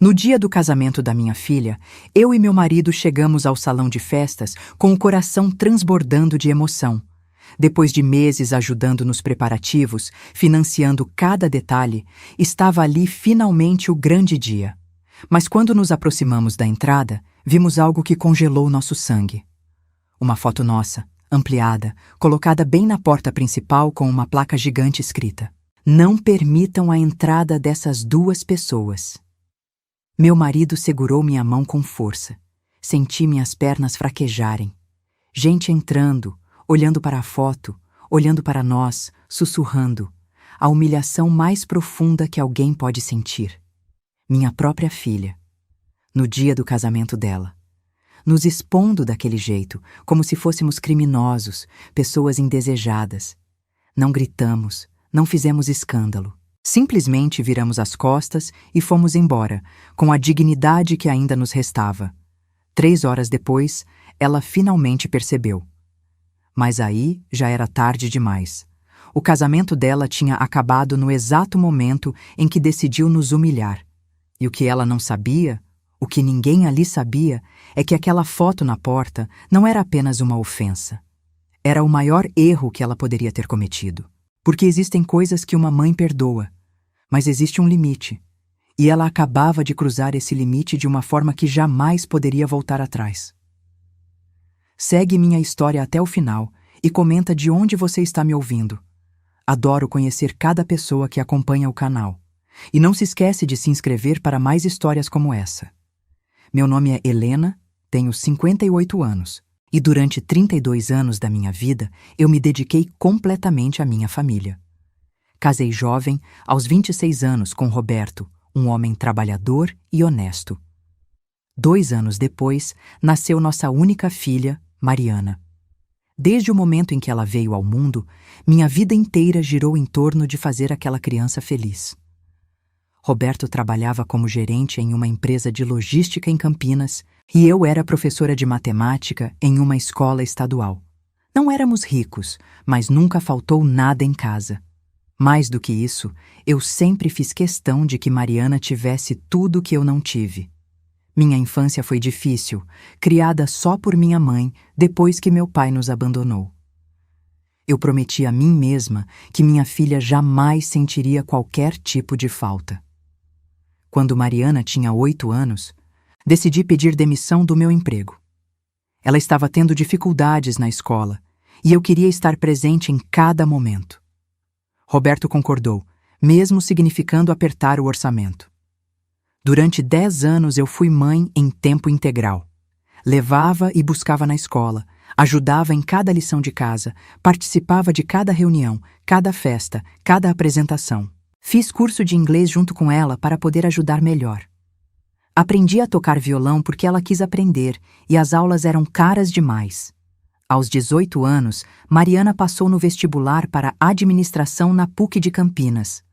No dia do casamento da minha filha, eu e meu marido chegamos ao salão de festas com o coração transbordando de emoção. Depois de meses ajudando nos preparativos, financiando cada detalhe, estava ali finalmente o grande dia. Mas quando nos aproximamos da entrada, vimos algo que congelou nosso sangue. Uma foto nossa, ampliada, colocada bem na porta principal com uma placa gigante escrita: "Não permitam a entrada dessas duas pessoas." Meu marido segurou minha mão com força. Senti minhas pernas fraquejarem. Gente entrando, olhando para a foto, olhando para nós, sussurrando. A humilhação mais profunda que alguém pode sentir. Minha própria filha. No dia do casamento dela. Nos expondo daquele jeito, como se fôssemos criminosos, pessoas indesejadas. Não gritamos, não fizemos escândalo. Simplesmente viramos as costas e fomos embora, com a dignidade que ainda nos restava. 3 horas depois, ela finalmente percebeu. Mas aí já era tarde demais. O casamento dela tinha acabado no exato momento em que decidiu nos humilhar. E o que ela não sabia, o que ninguém ali sabia, é que aquela foto na porta não era apenas uma ofensa. Era o maior erro que ela poderia ter cometido. Porque existem coisas que uma mãe perdoa, mas existe um limite, e ela acabava de cruzar esse limite de uma forma que jamais poderia voltar atrás. Segue minha história até o final e comenta de onde você está me ouvindo. Adoro conhecer cada pessoa que acompanha o canal. E não se esquece de se inscrever para mais histórias como essa. Meu nome é Helena, tenho 58 anos. E durante 32 anos da minha vida, eu me dediquei completamente à minha família. Casei jovem, aos 26 anos, com Roberto, um homem trabalhador e honesto. 2 anos depois, nasceu nossa única filha, Mariana. Desde o momento em que ela veio ao mundo, minha vida inteira girou em torno de fazer aquela criança feliz. Roberto trabalhava como gerente em uma empresa de logística em Campinas e eu era professora de matemática em uma escola estadual. Não éramos ricos, mas nunca faltou nada em casa. Mais do que isso, eu sempre fiz questão de que Mariana tivesse tudo que eu não tive. Minha infância foi difícil, criada só por minha mãe depois que meu pai nos abandonou. Eu prometi a mim mesma que minha filha jamais sentiria qualquer tipo de falta. Quando Mariana tinha 8 anos, decidi pedir demissão do meu emprego. Ela estava tendo dificuldades na escola e eu queria estar presente em cada momento. Roberto concordou, mesmo significando apertar o orçamento. Durante 10 anos eu fui mãe em tempo integral. Levava e buscava na escola, ajudava em cada lição de casa, participava de cada reunião, cada festa, cada apresentação. Fiz curso de inglês junto com ela para poder ajudar melhor. Aprendi a tocar violão porque ela quis aprender e as aulas eram caras demais. Aos 18 anos, Mariana passou no vestibular para administração na PUC de Campinas,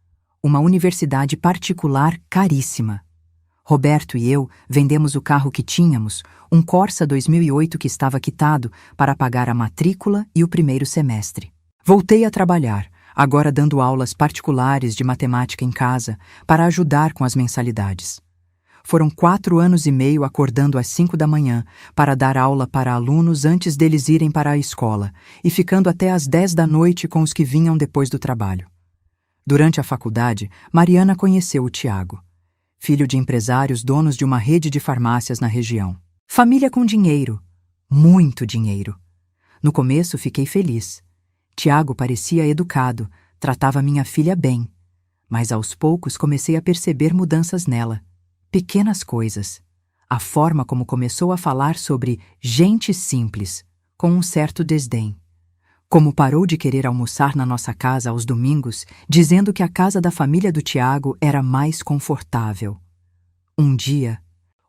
uma universidade particular caríssima. Roberto e eu vendemos o carro que tínhamos, um Corsa 2008 que estava quitado, para pagar a matrícula e o primeiro semestre. Voltei a trabalhar, agora dando aulas particulares de matemática em casa, para ajudar com as mensalidades. Foram 4 anos e meio acordando às 5 da manhã para dar aula para alunos antes deles irem para a escola e ficando até às 10 da noite com os que vinham depois do trabalho. Durante a faculdade, Mariana conheceu o Tiago, filho de empresários donos de uma rede de farmácias na região. Família com dinheiro, muito dinheiro. No começo fiquei feliz. Tiago parecia educado, tratava minha filha bem, mas aos poucos comecei a perceber mudanças nela. Pequenas coisas. A forma como começou a falar sobre gente simples, com um certo desdém. Como parou de querer almoçar na nossa casa aos domingos, dizendo que a casa da família do Tiago era mais confortável. Um dia,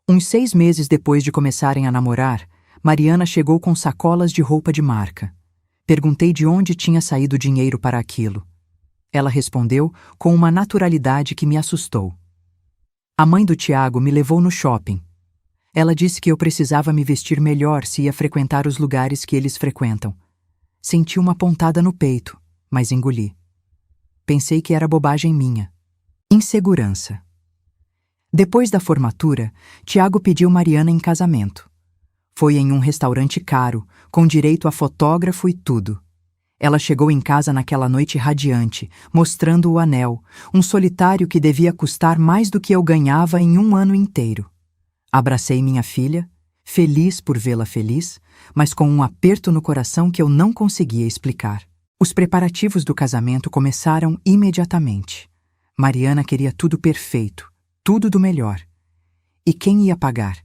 uns 6 meses depois de começarem a namorar, Mariana chegou com sacolas de roupa de marca. Perguntei de onde tinha saído o dinheiro para aquilo. Ela respondeu com uma naturalidade que me assustou. A mãe do Tiago me levou no shopping. Ela disse que eu precisava me vestir melhor se ia frequentar os lugares que eles frequentam. Senti uma pontada no peito, mas engoli. Pensei que era bobagem minha. Insegurança. Depois da formatura, Tiago pediu Mariana em casamento. Foi em um restaurante caro, com direito a fotógrafo e tudo. Ela chegou em casa naquela noite radiante, mostrando o anel, um solitário que devia custar mais do que eu ganhava em um ano inteiro. Abracei minha filha, feliz por vê-la feliz, mas com um aperto no coração que eu não conseguia explicar. Os preparativos do casamento começaram imediatamente. Mariana queria tudo perfeito, tudo do melhor. E quem ia pagar?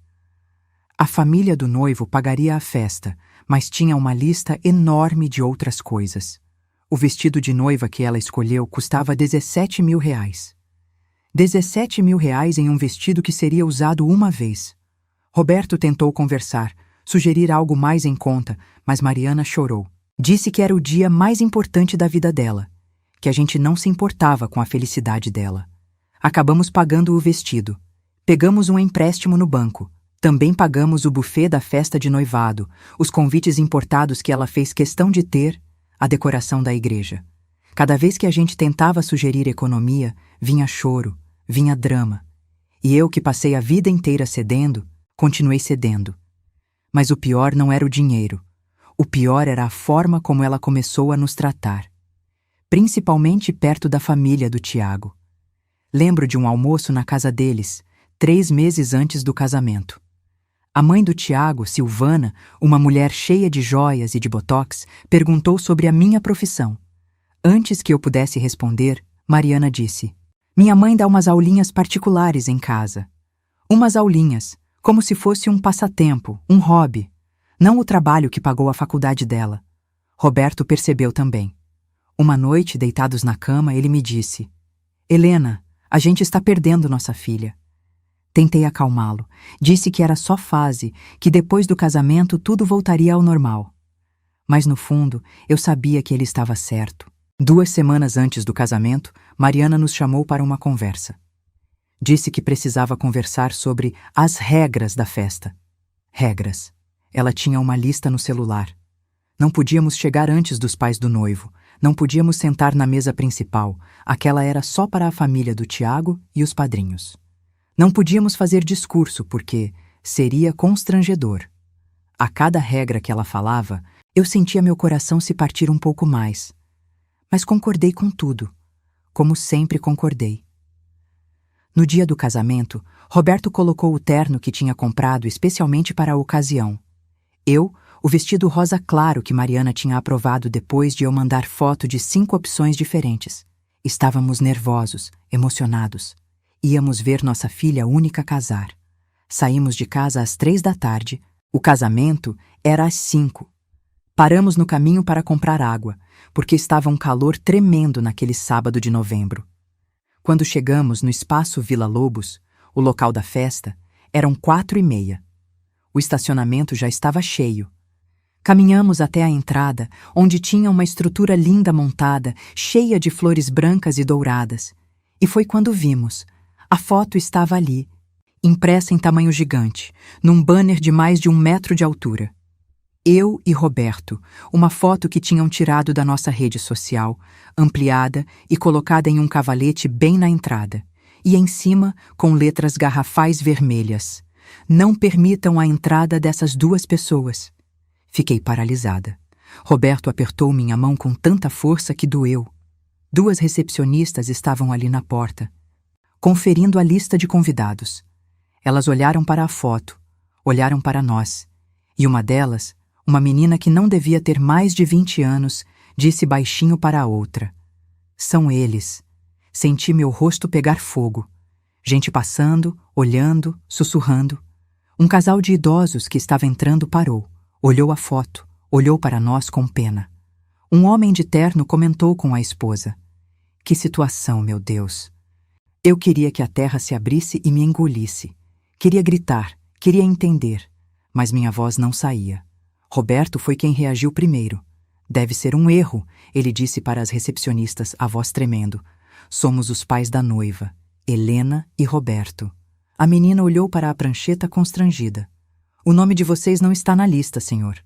A família do noivo pagaria a festa, mas tinha uma lista enorme de outras coisas. O vestido de noiva que ela escolheu custava 17 mil reais. 17 mil reais em um vestido que seria usado uma vez. Roberto tentou conversar, sugerir algo mais em conta, mas Mariana chorou. Disse que era o dia mais importante da vida dela, que a gente não se importava com a felicidade dela. Acabamos pagando o vestido. Pegamos um empréstimo no banco. Também pagamos o buffet da festa de noivado, os convites importados que ela fez questão de ter, a decoração da igreja. Cada vez que a gente tentava sugerir economia, vinha choro, vinha drama. E eu, que passei a vida inteira cedendo, continuei cedendo. Mas o pior não era o dinheiro. O pior era a forma como ela começou a nos tratar. Principalmente perto da família do Tiago. Lembro de um almoço na casa deles, 3 meses antes do casamento. A mãe do Tiago, Silvana, uma mulher cheia de joias e de botox, perguntou sobre a minha profissão. Antes que eu pudesse responder, Mariana disse: "Minha mãe dá umas aulinhas particulares em casa. Umas aulinhas, como se fosse um passatempo, um hobby. Não o trabalho que pagou a faculdade dela." Roberto percebeu também. Uma noite, deitados na cama, ele me disse: "Helena, a gente está perdendo nossa filha." Tentei acalmá-lo. Disse que era só fase, que depois do casamento tudo voltaria ao normal. Mas no fundo, eu sabia que ele estava certo. 2 semanas antes do casamento, Mariana nos chamou para uma conversa. Disse que precisava conversar sobre as regras da festa. Regras. Ela tinha uma lista no celular. Não podíamos chegar antes dos pais do noivo. Não podíamos sentar na mesa principal. Aquela era só para a família do Tiago e os padrinhos. Não podíamos fazer discurso porque seria constrangedor. A cada regra que ela falava, eu sentia meu coração se partir um pouco mais. Mas concordei com tudo, como sempre concordei. No dia do casamento, Roberto colocou o terno que tinha comprado especialmente para a ocasião. Eu, o vestido rosa claro que Mariana tinha aprovado depois de eu mandar foto de 5 opções diferentes. Estávamos nervosos, emocionados. Íamos ver nossa filha única casar. Saímos de casa às 3 da tarde. O casamento era às 5. Paramos no caminho para comprar água, porque estava um calor tremendo naquele sábado de novembro. Quando chegamos no espaço Vila Lobos, o local da festa, eram 4h30. O estacionamento já estava cheio. Caminhamos até a entrada, onde tinha uma estrutura linda montada, cheia de flores brancas e douradas. E foi quando vimos. A foto estava ali, impressa em tamanho gigante, num banner de mais de 1 metro de altura. Eu e Roberto, uma foto que tinham tirado da nossa rede social, ampliada e colocada em um cavalete bem na entrada, e em cima, com letras garrafais vermelhas: "Não permitam a entrada dessas 2 pessoas." Fiquei paralisada. Roberto apertou minha mão com tanta força que doeu. 2 recepcionistas estavam ali na porta, conferindo a lista de convidados. Elas olharam para a foto, olharam para nós, e uma delas, uma menina que não devia ter mais de 20 anos, disse baixinho para a outra: "São eles." Senti meu rosto pegar fogo. Gente passando, olhando, sussurrando. Um casal de idosos que estava entrando parou, olhou a foto, olhou para nós com pena. Um homem de terno comentou com a esposa: "Que situação, meu Deus." Eu queria que a terra se abrisse e me engolisse. Queria gritar, queria entender, mas minha voz não saía. Roberto foi quem reagiu primeiro. "Deve ser um erro", ele disse para as recepcionistas, a voz tremendo. "Somos os pais da noiva, Helena e Roberto." A menina olhou para a prancheta constrangida. "O nome de vocês não está na lista, senhor.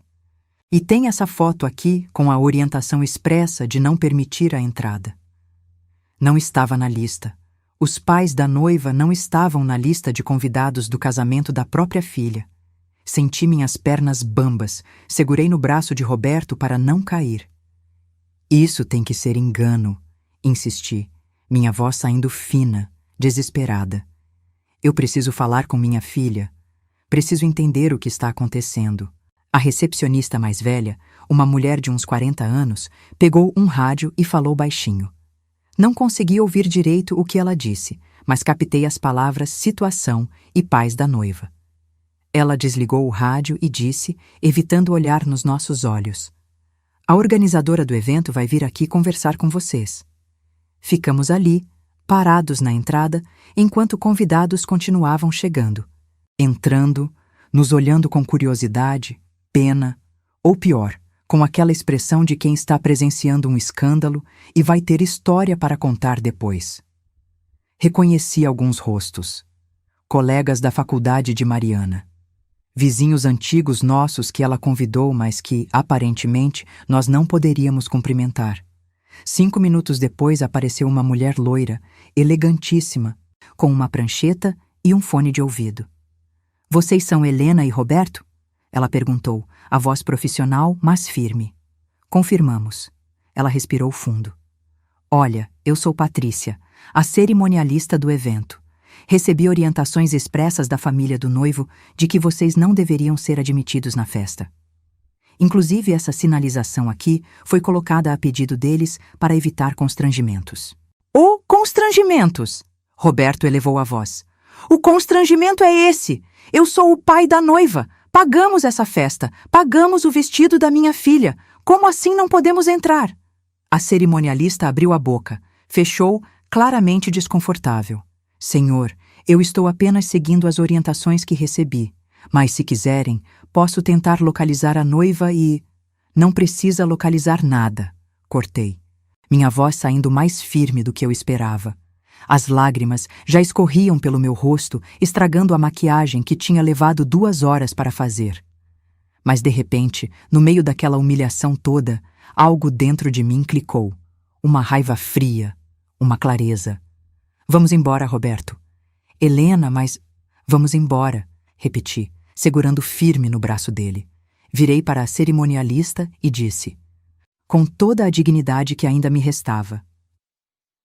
E tem essa foto aqui com a orientação expressa de não permitir a entrada." Não estava na lista. Os pais da noiva não estavam na lista de convidados do casamento da própria filha. Senti minhas pernas bambas, segurei no braço de Roberto para não cair. Isso tem que ser engano, insisti, minha voz saindo fina, desesperada. Eu preciso falar com minha filha. Preciso entender o que está acontecendo. A recepcionista mais velha, uma mulher de uns 40 anos, pegou um rádio e falou baixinho. Não consegui ouvir direito o que ela disse, mas captei as palavras situação e pais da noiva. Ela desligou o rádio e disse, evitando olhar nos nossos olhos: a organizadora do evento vai vir aqui conversar com vocês. Ficamos ali, parados na entrada, enquanto convidados continuavam chegando. Entrando, nos olhando com curiosidade, pena, ou pior, com aquela expressão de quem está presenciando um escândalo e vai ter história para contar depois. Reconheci alguns rostos. Colegas da faculdade de Mariana. Vizinhos antigos nossos que ela convidou, mas que, aparentemente, nós não poderíamos cumprimentar. 5 minutos depois apareceu uma mulher loira, elegantíssima, com uma prancheta e um fone de ouvido. Vocês são Helena e Roberto? Ela perguntou, a voz profissional, mas firme. Confirmamos. Ela respirou fundo. Olha, eu sou Patrícia, a cerimonialista do evento. Recebi orientações expressas da família do noivo de que vocês não deveriam ser admitidos na festa. Inclusive, essa sinalização aqui foi colocada a pedido deles para evitar constrangimentos. Oh, constrangimentos! Roberto elevou a voz. O constrangimento é esse! Eu sou o pai da noiva! Pagamos essa festa! Pagamos o vestido da minha filha! Como assim não podemos entrar? A cerimonialista abriu a boca, fechou, claramente desconfortável. Senhor, eu estou apenas seguindo as orientações que recebi, mas se quiserem, posso tentar localizar a noiva e... Não precisa localizar nada, cortei, minha voz saindo mais firme do que eu esperava. As lágrimas já escorriam pelo meu rosto, estragando a maquiagem que tinha levado 2 horas para fazer. Mas de repente, no meio daquela humilhação toda, algo dentro de mim clicou. Uma raiva fria, uma clareza. Vamos embora, Roberto. Helena, mas... Vamos embora, repeti, segurando firme no braço dele. Virei para a cerimonialista e disse, com toda a dignidade que ainda me restava: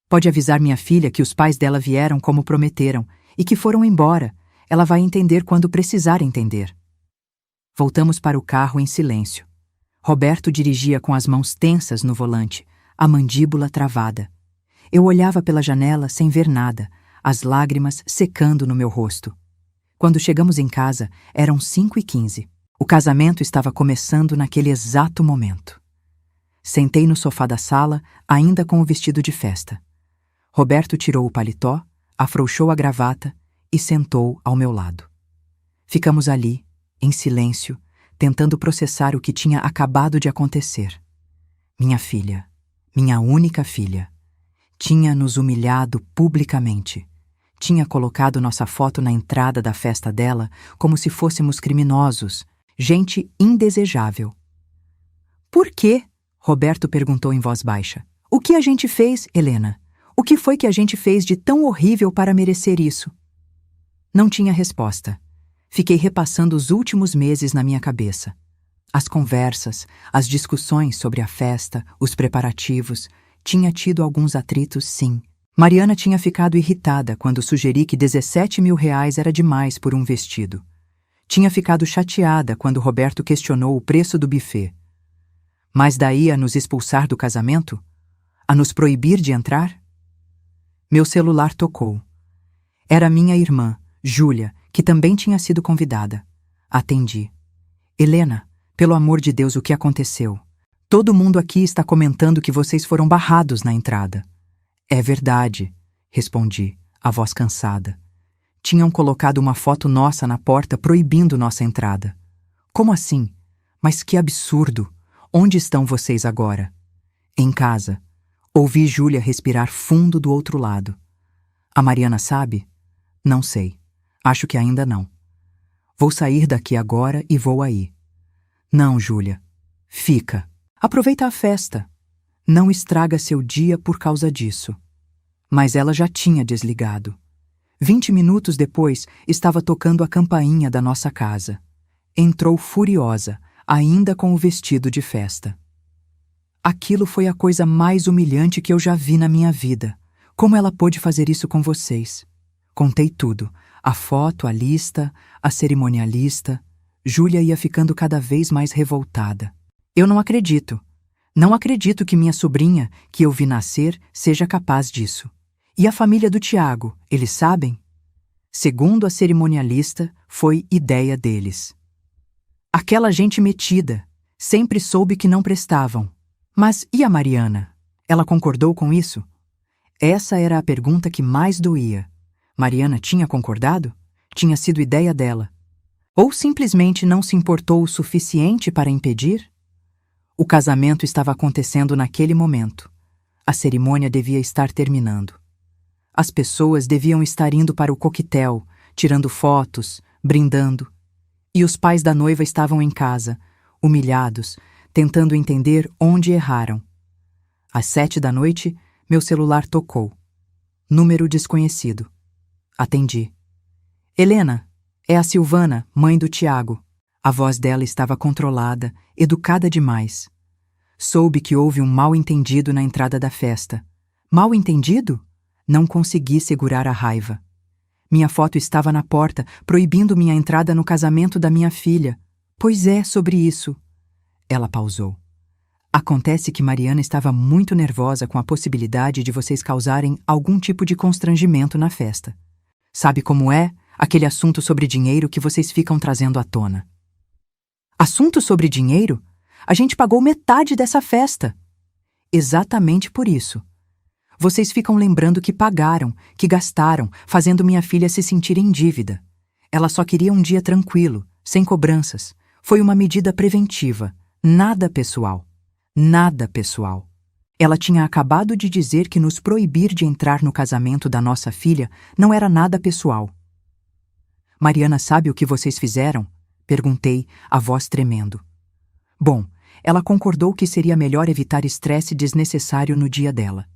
pode avisar minha filha que os pais dela vieram como prometeram e que foram embora. Ela vai entender quando precisar entender. Voltamos para o carro em silêncio. Roberto dirigia com as mãos tensas no volante, a mandíbula travada. Eu olhava pela janela sem ver nada, as lágrimas secando no meu rosto. Quando chegamos em casa, eram 5h15. O casamento estava começando naquele exato momento. Sentei no sofá da sala, ainda com o vestido de festa. Roberto tirou o paletó, afrouxou a gravata e sentou ao meu lado. Ficamos ali, em silêncio, tentando processar o que tinha acabado de acontecer. Minha filha, minha única filha, tinha nos humilhado publicamente. Tinha colocado nossa foto na entrada da festa dela como se fôssemos criminosos, gente indesejável. Por quê? Roberto perguntou em voz baixa. O que a gente fez, Helena? O que foi que a gente fez de tão horrível para merecer isso? Não tinha resposta. Fiquei repassando os últimos meses na minha cabeça. As conversas, as discussões sobre a festa, os preparativos. Tinha tido alguns atritos, sim. Mariana tinha ficado irritada quando sugeri que 17 mil reais era demais por um vestido. Tinha ficado chateada quando Roberto questionou o preço do buffet. Mas daí a nos expulsar do casamento? A nos proibir de entrar? Meu celular tocou. Era minha irmã, Júlia, que também tinha sido convidada. Atendi. Helena, pelo amor de Deus, o que aconteceu? Todo mundo aqui está comentando que vocês foram barrados na entrada. É verdade, respondi, a voz cansada. Tinham colocado uma foto nossa na porta proibindo nossa entrada. Como assim? Mas que absurdo! Onde estão vocês agora? Em casa. Ouvi Júlia respirar fundo do outro lado. A Mariana sabe? Não sei. Acho que ainda não. Vou sair daqui agora e vou aí. Não, Júlia. Fica. Aproveita a festa. Não estraga seu dia por causa disso. Mas ela já tinha desligado. 20 minutos depois, estava tocando a campainha da nossa casa. Entrou furiosa, ainda com o vestido de festa. Aquilo foi a coisa mais humilhante que eu já vi na minha vida. Como ela pôde fazer isso com vocês? Contei tudo. A foto, a lista, a cerimonialista. Júlia ia ficando cada vez mais revoltada. Eu não acredito. Não acredito que minha sobrinha, que eu vi nascer, seja capaz disso. E a família do Tiago, eles sabem? Segundo a cerimonialista, foi ideia deles. Aquela gente metida. Sempre soube que não prestavam. Mas e a Mariana? Ela concordou com isso? Essa era a pergunta que mais doía. Mariana tinha concordado? Tinha sido ideia dela? Ou simplesmente não se importou o suficiente para impedir? O casamento estava acontecendo naquele momento. A cerimônia devia estar terminando. As pessoas deviam estar indo para o coquetel, tirando fotos, brindando. E os pais da noiva estavam em casa, humilhados, tentando entender onde erraram. Às 7 da noite, meu celular tocou. Número desconhecido. Atendi. Helena, é a Silvana, mãe do Tiago. A voz dela estava controlada, educada demais. Soube que houve um mal-entendido na entrada da festa. Mal-entendido? Não consegui segurar a raiva. Minha foto estava na porta, proibindo minha entrada no casamento da minha filha. Pois é, sobre isso. Ela pausou. Acontece que Mariana estava muito nervosa com a possibilidade de vocês causarem algum tipo de constrangimento na festa. Sabe como é? Aquele assunto sobre dinheiro que vocês ficam trazendo à tona. Assunto sobre dinheiro? A gente pagou metade dessa festa. Exatamente por isso. Vocês ficam lembrando que pagaram, que gastaram, fazendo minha filha se sentir em dívida. Ela só queria um dia tranquilo, sem cobranças. Foi uma medida preventiva. Nada pessoal. Nada pessoal. Ela tinha acabado de dizer que nos proibir de entrar no casamento da nossa filha não era nada pessoal. Mariana sabe o que vocês fizeram? Perguntei, a voz tremendo. Bom, ela concordou que seria melhor evitar estresse desnecessário no dia dela.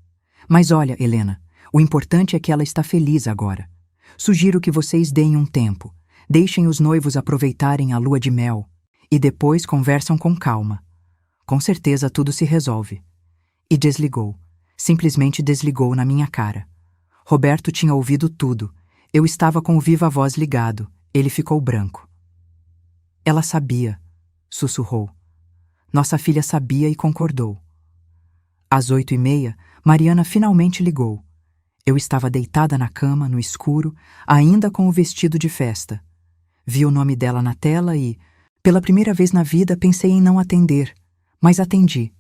Mas olha, Helena, o importante é que ela está feliz agora. Sugiro que vocês deem um tempo. Deixem os noivos aproveitarem a lua de mel. E depois conversam com calma. Com certeza tudo se resolve. E desligou. Simplesmente desligou na minha cara. Roberto tinha ouvido tudo. Eu estava com o viva-voz ligado. Ele ficou branco. Ela sabia, sussurrou. Nossa filha sabia e concordou. Às 8h30, Mariana finalmente ligou. Eu estava deitada na cama, no escuro, ainda com o vestido de festa. Vi o nome dela na tela e, pela primeira vez na vida, pensei em não atender. Mas atendi.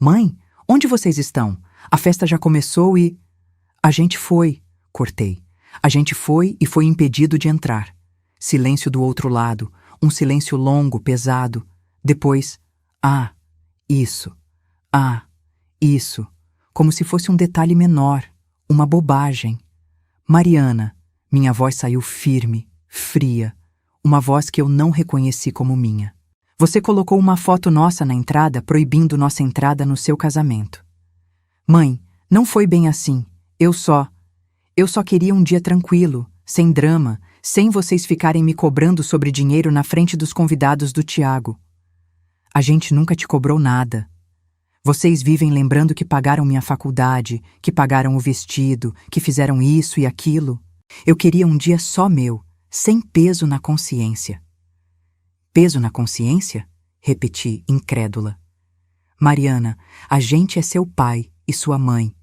Mãe, onde vocês estão? A festa já começou e... A gente foi, cortei. A gente foi e foi impedido de entrar. Silêncio do outro lado, um silêncio longo, pesado. Depois, isso. Isso. Como se fosse um detalhe menor, uma bobagem. Mariana, minha voz saiu firme, fria, uma voz que eu não reconheci como minha. Você colocou uma foto nossa na entrada proibindo nossa entrada no seu casamento. Mãe, não foi bem assim. Eu só queria um dia tranquilo, sem drama, sem vocês ficarem me cobrando sobre dinheiro na frente dos convidados do Tiago. A gente nunca te cobrou nada. Vocês vivem lembrando que pagaram minha faculdade, que pagaram o vestido, que fizeram isso e aquilo. Eu queria um dia só meu, sem peso na consciência. Peso na consciência? Repeti, incrédula. Mariana, a gente é seu pai e sua mãe.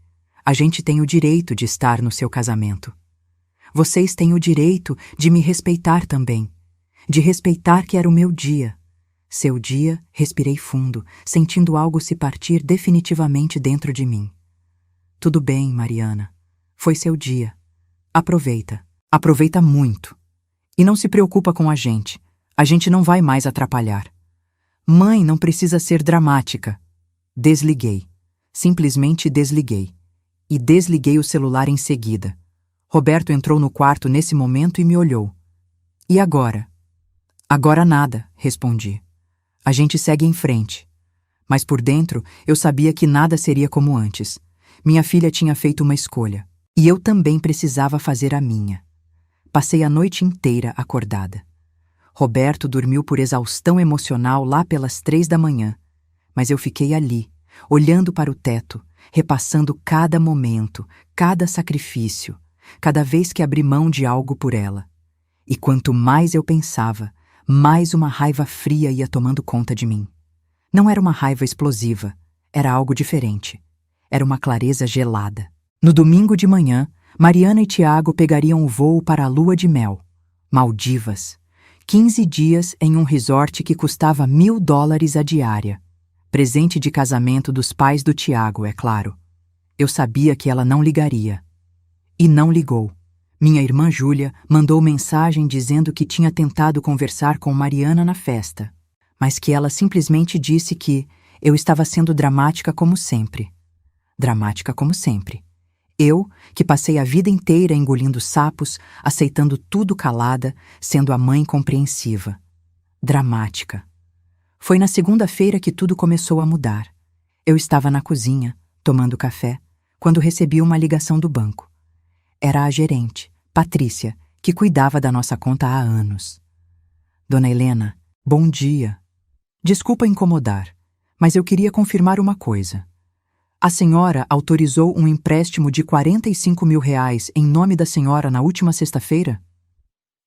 A gente tem o direito de estar no seu casamento. Vocês têm o direito de me respeitar também. De respeitar que era o meu dia. Seu dia, respirei fundo, sentindo algo se partir definitivamente dentro de mim. Tudo bem, Mariana. Foi seu dia. Aproveita. Aproveita muito. E não se preocupa com a gente. A gente não vai mais atrapalhar. Mãe não precisa ser dramática. Desliguei. Simplesmente desliguei. E desliguei o celular em seguida. Roberto entrou no quarto nesse momento e me olhou. E agora? Agora nada, respondi. A gente segue em frente. Mas por dentro, eu sabia que nada seria como antes. Minha filha tinha feito uma escolha. E eu também precisava fazer a minha. Passei a noite inteira acordada. Roberto dormiu por exaustão emocional lá pelas 3 da manhã, mas eu fiquei ali, olhando para o teto, repassando cada momento, cada sacrifício, cada vez que abri mão de algo por ela. E quanto mais eu pensava, mais uma raiva fria ia tomando conta de mim. Não era uma raiva explosiva, era algo diferente. Era uma clareza gelada. No domingo de manhã, Mariana e Tiago pegariam o voo para a lua de mel. Maldivas. 15 dias em um resort que custava $1.000 a diária. Presente de casamento dos pais do Tiago, é claro. Eu sabia que ela não ligaria. E não ligou. Minha irmã Júlia mandou mensagem dizendo que tinha tentado conversar com Mariana na festa, mas que ela simplesmente disse que eu estava sendo dramática como sempre. Dramática como sempre. Eu, que passei a vida inteira engolindo sapos, aceitando tudo calada, sendo a mãe compreensiva. Dramática. Foi na segunda-feira que tudo começou a mudar. Eu estava na cozinha, tomando café, quando recebi uma ligação do banco. Era a gerente, Patrícia, que cuidava da nossa conta há anos. Dona Helena, bom dia. Desculpa incomodar, mas eu queria confirmar uma coisa. A senhora autorizou um empréstimo de R$45 mil em nome da senhora na última sexta-feira?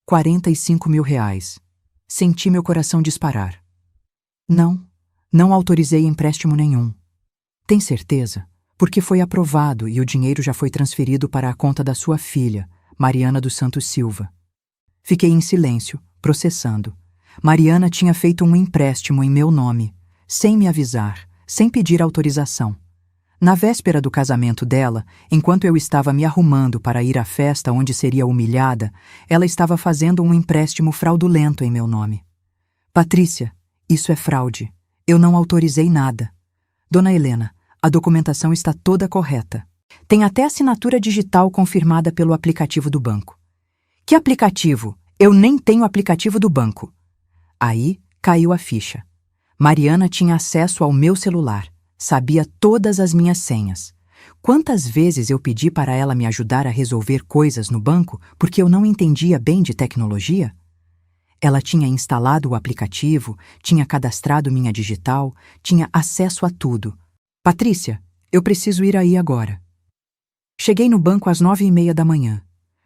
R$45 mil. Senti meu coração disparar. Não autorizei empréstimo nenhum. Tem certeza? Porque foi aprovado e o dinheiro já foi transferido para a conta da sua filha, Mariana dos Santos Silva. Fiquei em silêncio, processando. Mariana tinha feito um empréstimo em meu nome, sem me avisar, sem pedir autorização. Na véspera do casamento dela, enquanto eu estava me arrumando para ir à festa onde seria humilhada, ela estava fazendo um empréstimo fraudulento em meu nome. Patrícia, isso é fraude. Eu não autorizei nada. Dona Helena, a documentação está toda correta. Tem até assinatura digital confirmada pelo aplicativo do banco. Que aplicativo? Eu nem tenho aplicativo do banco. Aí caiu a ficha. Mariana tinha acesso ao meu celular. Sabia todas as minhas senhas. Quantas vezes eu pedi para ela me ajudar a resolver coisas no banco porque eu não entendia bem de tecnologia? Ela tinha instalado o aplicativo, tinha cadastrado minha digital, tinha acesso a tudo. Patrícia, eu preciso ir aí agora. Cheguei no banco às 9h30 da manhã.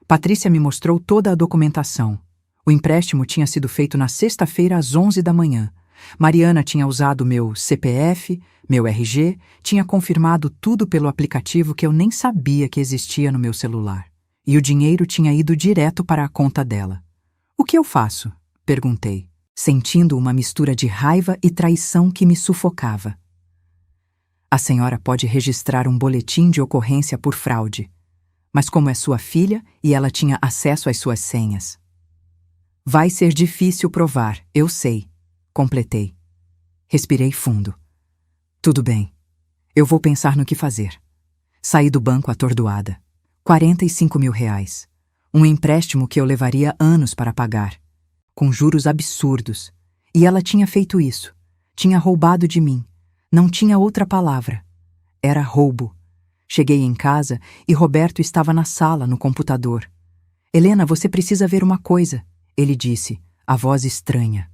Patrícia me mostrou toda a documentação. O empréstimo tinha sido feito na sexta-feira às 11 da manhã. Mariana tinha usado meu CPF, meu RG, tinha confirmado tudo pelo aplicativo que eu nem sabia que existia no meu celular. E o dinheiro tinha ido direto para a conta dela. O que eu faço? Perguntei, sentindo uma mistura de raiva e traição que me sufocava. A senhora pode registrar um boletim de ocorrência por fraude, mas como é sua filha e ela tinha acesso às suas senhas. Vai ser difícil provar, eu sei. Completei. Respirei fundo. Tudo bem. Eu vou pensar no que fazer. Saí do banco atordoada. R$45 mil. Um empréstimo que eu levaria anos para pagar. Com juros absurdos. E ela tinha feito isso. Tinha roubado de mim. Não tinha outra palavra. Era roubo. Cheguei em casa e Roberto estava na sala, no computador. Helena, você precisa ver uma coisa, ele disse, a voz estranha.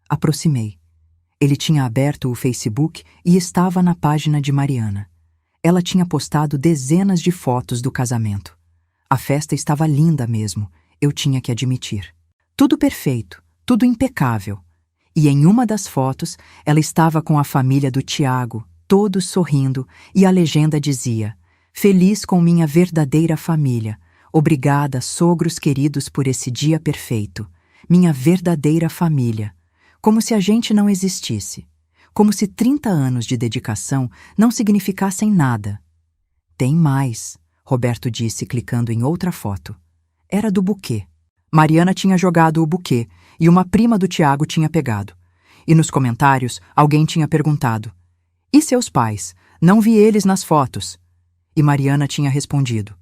Aproximei. Ele tinha aberto o Facebook e estava na página de Mariana. Ela tinha postado dezenas de fotos do casamento. A festa estava linda mesmo, eu tinha que admitir. Tudo perfeito, tudo impecável. E em uma das fotos, ela estava com a família do Tiago, todos sorrindo, e a legenda dizia: "Feliz com minha verdadeira família. Obrigada, sogros queridos, por esse dia perfeito. Minha verdadeira família." Como se a gente não existisse. Como se 30 anos de dedicação não significassem nada. Tem mais, Roberto disse, clicando em outra foto. Era do buquê. Mariana tinha jogado o buquê e uma prima do Tiago tinha pegado. E nos comentários, alguém tinha perguntado: "E seus pais? Não vi eles nas fotos." E Mariana tinha respondido: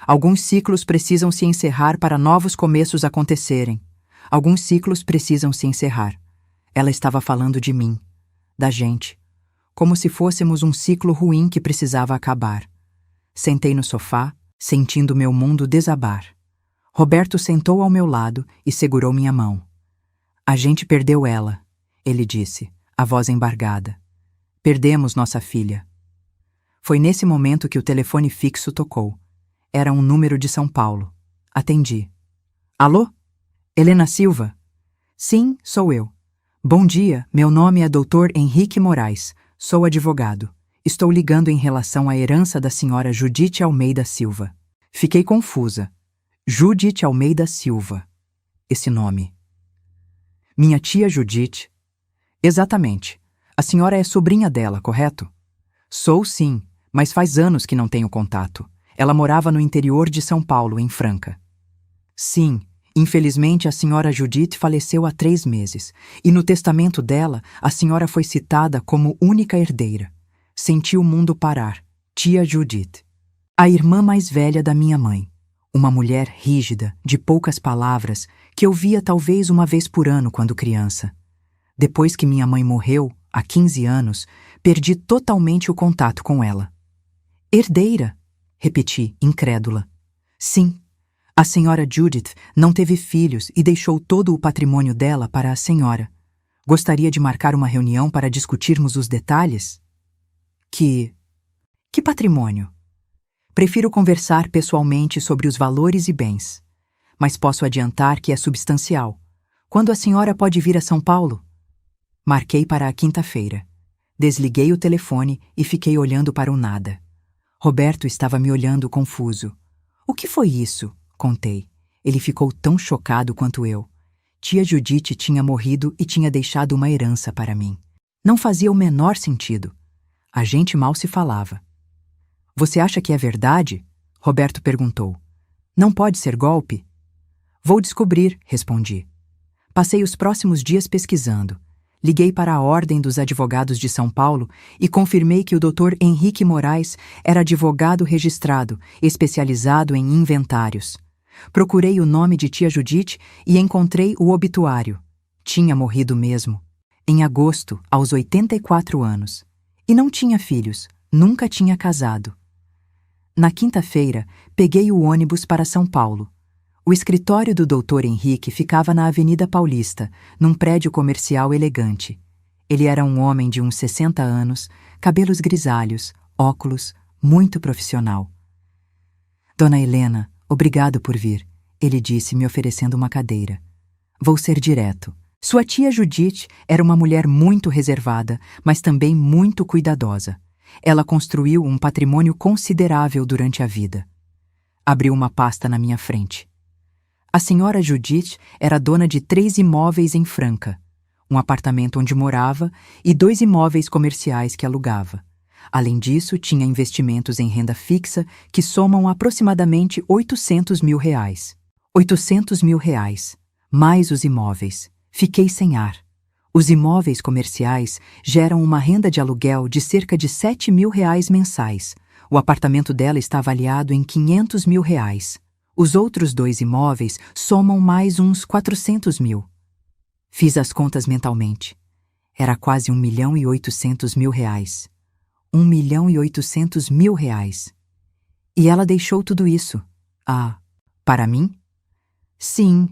"Alguns ciclos precisam se encerrar para novos começos acontecerem. Alguns ciclos precisam se encerrar." Ela estava falando de mim, da gente, como se fôssemos um ciclo ruim que precisava acabar. Sentei no sofá, sentindo meu mundo desabar. Roberto sentou ao meu lado e segurou minha mão. A gente perdeu ela, ele disse, a voz embargada. Perdemos nossa filha. Foi nesse momento que o telefone fixo tocou. Era um número de São Paulo. Atendi. Alô? Helena Silva? Sim, sou eu. Bom dia, meu nome é Dr. Henrique Moraes. Sou advogado. Estou ligando em relação à herança da senhora Judite Almeida Silva. Fiquei confusa. Judite Almeida Silva. Esse nome. Minha tia Judite? Exatamente. A senhora é sobrinha dela, correto? Sou sim, mas faz anos que não tenho contato. Ela morava no interior de São Paulo, em Franca. Sim, infelizmente a senhora Judite faleceu há 3 meses, e no testamento dela a senhora foi citada como única herdeira. Senti o mundo parar. Tia Judite. A irmã mais velha da minha mãe. Uma mulher rígida, de poucas palavras, que eu via talvez uma vez por ano quando criança. Depois que minha mãe morreu, há 15 anos, perdi totalmente o contato com ela. Herdeira? Repeti, incrédula. Sim. A senhora Judith não teve filhos e deixou todo o patrimônio dela para a senhora. Gostaria de marcar uma reunião para discutirmos os detalhes? Que patrimônio? Prefiro conversar pessoalmente sobre os valores e bens. Mas posso adiantar que é substancial. Quando a senhora pode vir a São Paulo? Marquei para a quinta-feira. Desliguei o telefone e fiquei olhando para o nada. Roberto estava me olhando confuso. O que foi isso? Contei. Ele ficou tão chocado quanto eu. Tia Judite tinha morrido e tinha deixado uma herança para mim. Não fazia o menor sentido. A gente mal se falava. Você acha que é verdade? Roberto perguntou. Não pode ser golpe? Vou descobrir, respondi. Passei os próximos dias pesquisando. Liguei para a Ordem dos Advogados de São Paulo e confirmei que o Dr. Henrique Moraes era advogado registrado, especializado em inventários. Procurei o nome de tia Judite e encontrei o obituário. Tinha morrido mesmo. Em agosto, aos 84 anos. E não tinha filhos, nunca tinha casado. Na quinta-feira, peguei o ônibus para São Paulo. O escritório do Dr. Henrique ficava na Avenida Paulista, num prédio comercial elegante. Ele era um homem de uns 60 anos, cabelos grisalhos, óculos, muito profissional. Dona Helena, obrigado por vir, ele disse, me oferecendo uma cadeira. Vou ser direto. Sua tia Judite era uma mulher muito reservada, mas também muito cuidadosa. Ela construiu um patrimônio considerável durante a vida. Abriu uma pasta na minha frente. A senhora Judite era dona de 3 imóveis em Franca, um apartamento onde morava e 2 imóveis comerciais que alugava. Além disso, tinha investimentos em renda fixa que somam aproximadamente R$800 mil. R$800 mil, mais os imóveis. Fiquei sem ar. Os imóveis comerciais geram uma renda de aluguel de cerca de R$7 mil mensais. O apartamento dela está avaliado em R$500 mil. Os outros 2 imóveis somam mais uns R$400 mil. Fiz as contas mentalmente. Era quase R$1.800.000. R$1.800.000. E ela deixou tudo isso. Ah, para mim? Sim.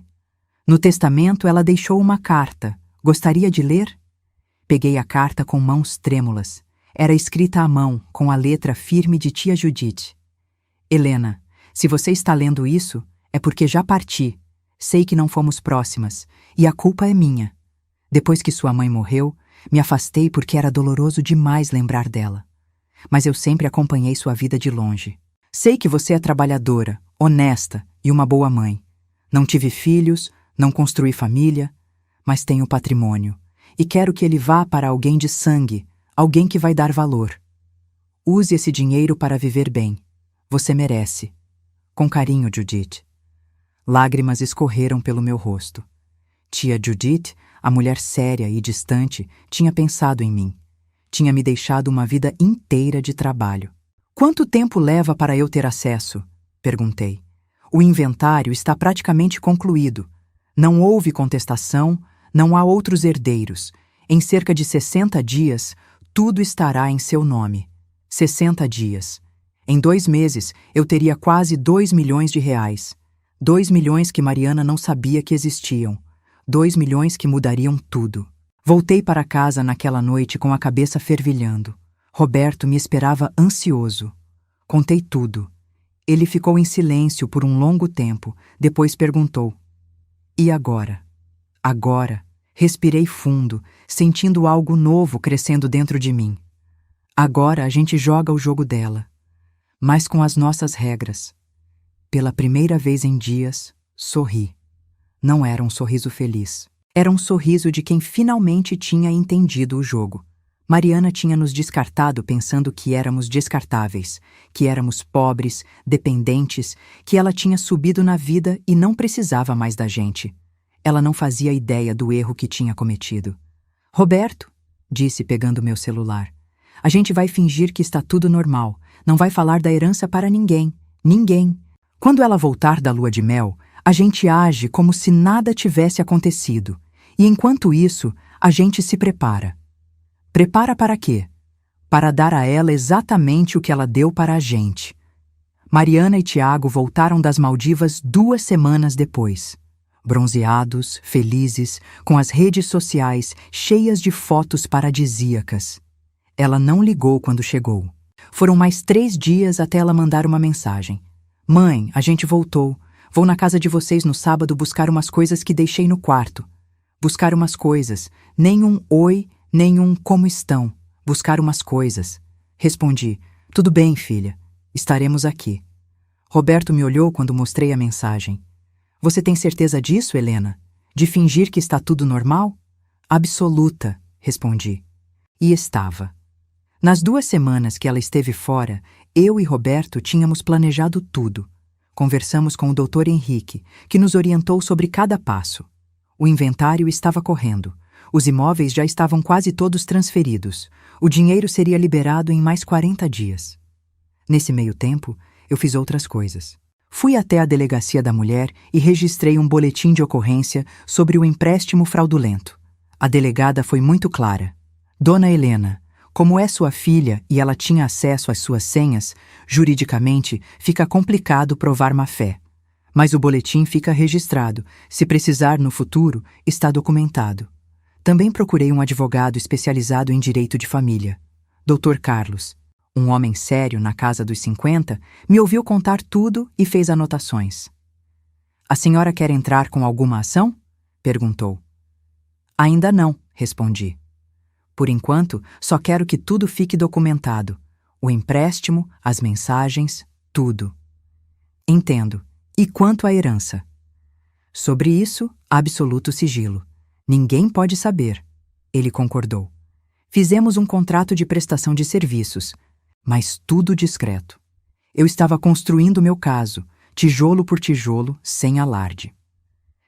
No testamento ela deixou uma carta. Gostaria de ler? Peguei a carta com mãos trêmulas. Era escrita à mão, com a letra firme de tia Judite. Helena, se você está lendo isso, é porque já parti. Sei que não fomos próximas, e a culpa é minha. Depois que sua mãe morreu, me afastei porque era doloroso demais lembrar dela. Mas eu sempre acompanhei sua vida de longe. Sei que você é trabalhadora, honesta e uma boa mãe. Não tive filhos, não construí família, mas tenho patrimônio, e quero que ele vá para alguém de sangue, alguém que vai dar valor. Use esse dinheiro para viver bem. Você merece. Com carinho, Judite. Lágrimas escorreram pelo meu rosto. Tia Judite, a mulher séria e distante, tinha pensado em mim. Tinha me deixado uma vida inteira de trabalho. Quanto tempo leva para eu ter acesso? Perguntei. O inventário está praticamente concluído. Não houve contestação, não há outros herdeiros. Em cerca de 60 dias, tudo estará em seu nome. 60 dias. Em 2 meses, eu teria quase 2 milhões de reais. 2 milhões que Mariana não sabia que existiam. 2 milhões que mudariam tudo. Voltei para casa naquela noite com a cabeça fervilhando. Roberto me esperava ansioso. Contei tudo. Ele ficou em silêncio por um longo tempo, depois perguntou: "E agora?" Agora, respirei fundo, sentindo algo novo crescendo dentro de mim. Agora a gente joga o jogo dela, mas com as nossas regras. Pela primeira vez em dias, sorri. Não era um sorriso feliz. Era um sorriso de quem finalmente tinha entendido o jogo. Mariana tinha nos descartado pensando que éramos descartáveis, que éramos pobres, dependentes, que ela tinha subido na vida e não precisava mais da gente. Ela não fazia ideia do erro que tinha cometido. "Roberto", disse pegando meu celular, "a gente vai fingir que está tudo normal, não vai falar da herança para ninguém, ninguém. Quando ela voltar da lua de mel, a gente age como se nada tivesse acontecido, e enquanto isso, a gente se prepara. Prepara para quê? Para dar a ela exatamente o que ela deu para a gente." Mariana e Tiago voltaram das Maldivas 2 semanas depois. Bronzeados, felizes, com as redes sociais cheias de fotos paradisíacas. Ela não ligou quando chegou. Foram mais 3 dias até ela mandar uma mensagem. "Mãe, a gente voltou. Vou na casa de vocês no sábado buscar umas coisas que deixei no quarto." Buscar umas coisas. Nem um oi, nem um como estão. Buscar umas coisas. Respondi: "Tudo bem, filha. Estaremos aqui." Roberto me olhou quando mostrei a mensagem. "Você tem certeza disso, Helena? De fingir que está tudo normal?" "Absoluta", respondi. E estava. Nas 2 semanas que ela esteve fora, eu e Roberto tínhamos planejado tudo. Conversamos com o Dr. Henrique, que nos orientou sobre cada passo. O inventário estava correndo. Os imóveis já estavam quase todos transferidos. O dinheiro seria liberado em mais 40 dias. Nesse meio tempo, eu fiz outras coisas. Fui até a Delegacia da Mulher e registrei um boletim de ocorrência sobre o empréstimo fraudulento. A delegada foi muito clara. "Dona Helena, como é sua filha e ela tinha acesso às suas senhas, juridicamente fica complicado provar má-fé. Mas o boletim fica registrado. Se precisar no futuro, está documentado." Também procurei um advogado especializado em direito de família. Dr. Carlos, um homem sério na casa dos 50, me ouviu contar tudo e fez anotações. "A senhora quer entrar com alguma ação?" perguntou. "Ainda não", respondi. "Por enquanto, só quero que tudo fique documentado. O empréstimo, as mensagens, tudo." "Entendo. E quanto à herança?" "Sobre isso, absoluto sigilo. Ninguém pode saber." Ele concordou. Fizemos um contrato de prestação de serviços, mas tudo discreto. Eu estava construindo meu caso, tijolo por tijolo, sem alarde.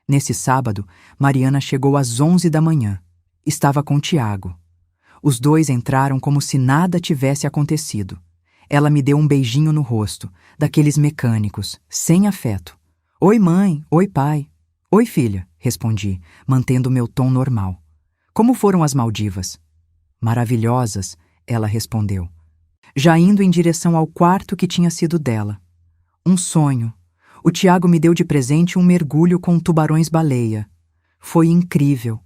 Nesse sábado, Mariana chegou às 11 da manhã. Estava com Tiago. Os dois entraram como se nada tivesse acontecido. Ela me deu um beijinho no rosto, daqueles mecânicos, sem afeto. "Oi, mãe. Oi, pai." "Oi, filha", respondi, mantendo meu tom normal. "Como foram as Maldivas?" "Maravilhosas", ela respondeu. Já indo em direção ao quarto que tinha sido dela. "Um sonho. O Tiago me deu de presente um mergulho com tubarões-baleia. Foi incrível."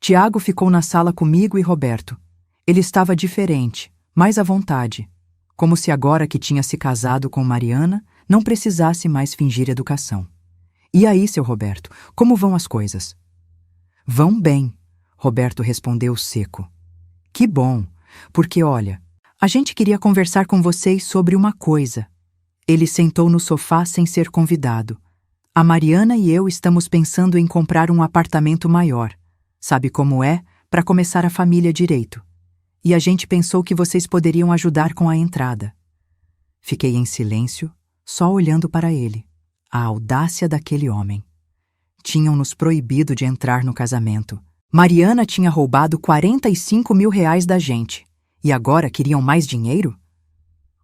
Tiago ficou na sala comigo e Roberto. Ele estava diferente, mais à vontade, como se agora que tinha se casado com Mariana, não precisasse mais fingir educação. "E aí, seu Roberto, como vão as coisas?" "Vão bem", Roberto respondeu seco. "Que bom, porque olha, a gente queria conversar com vocês sobre uma coisa." Ele sentou no sofá sem ser convidado. "A Mariana e eu estamos pensando em comprar um apartamento maior. Sabe como é? Para começar a família direito. E a gente pensou que vocês poderiam ajudar com a entrada." Fiquei em silêncio, só olhando para ele. A audácia daquele homem. Tinham nos proibido de entrar no casamento. Mariana tinha roubado 45 mil reais da gente. E agora queriam mais dinheiro?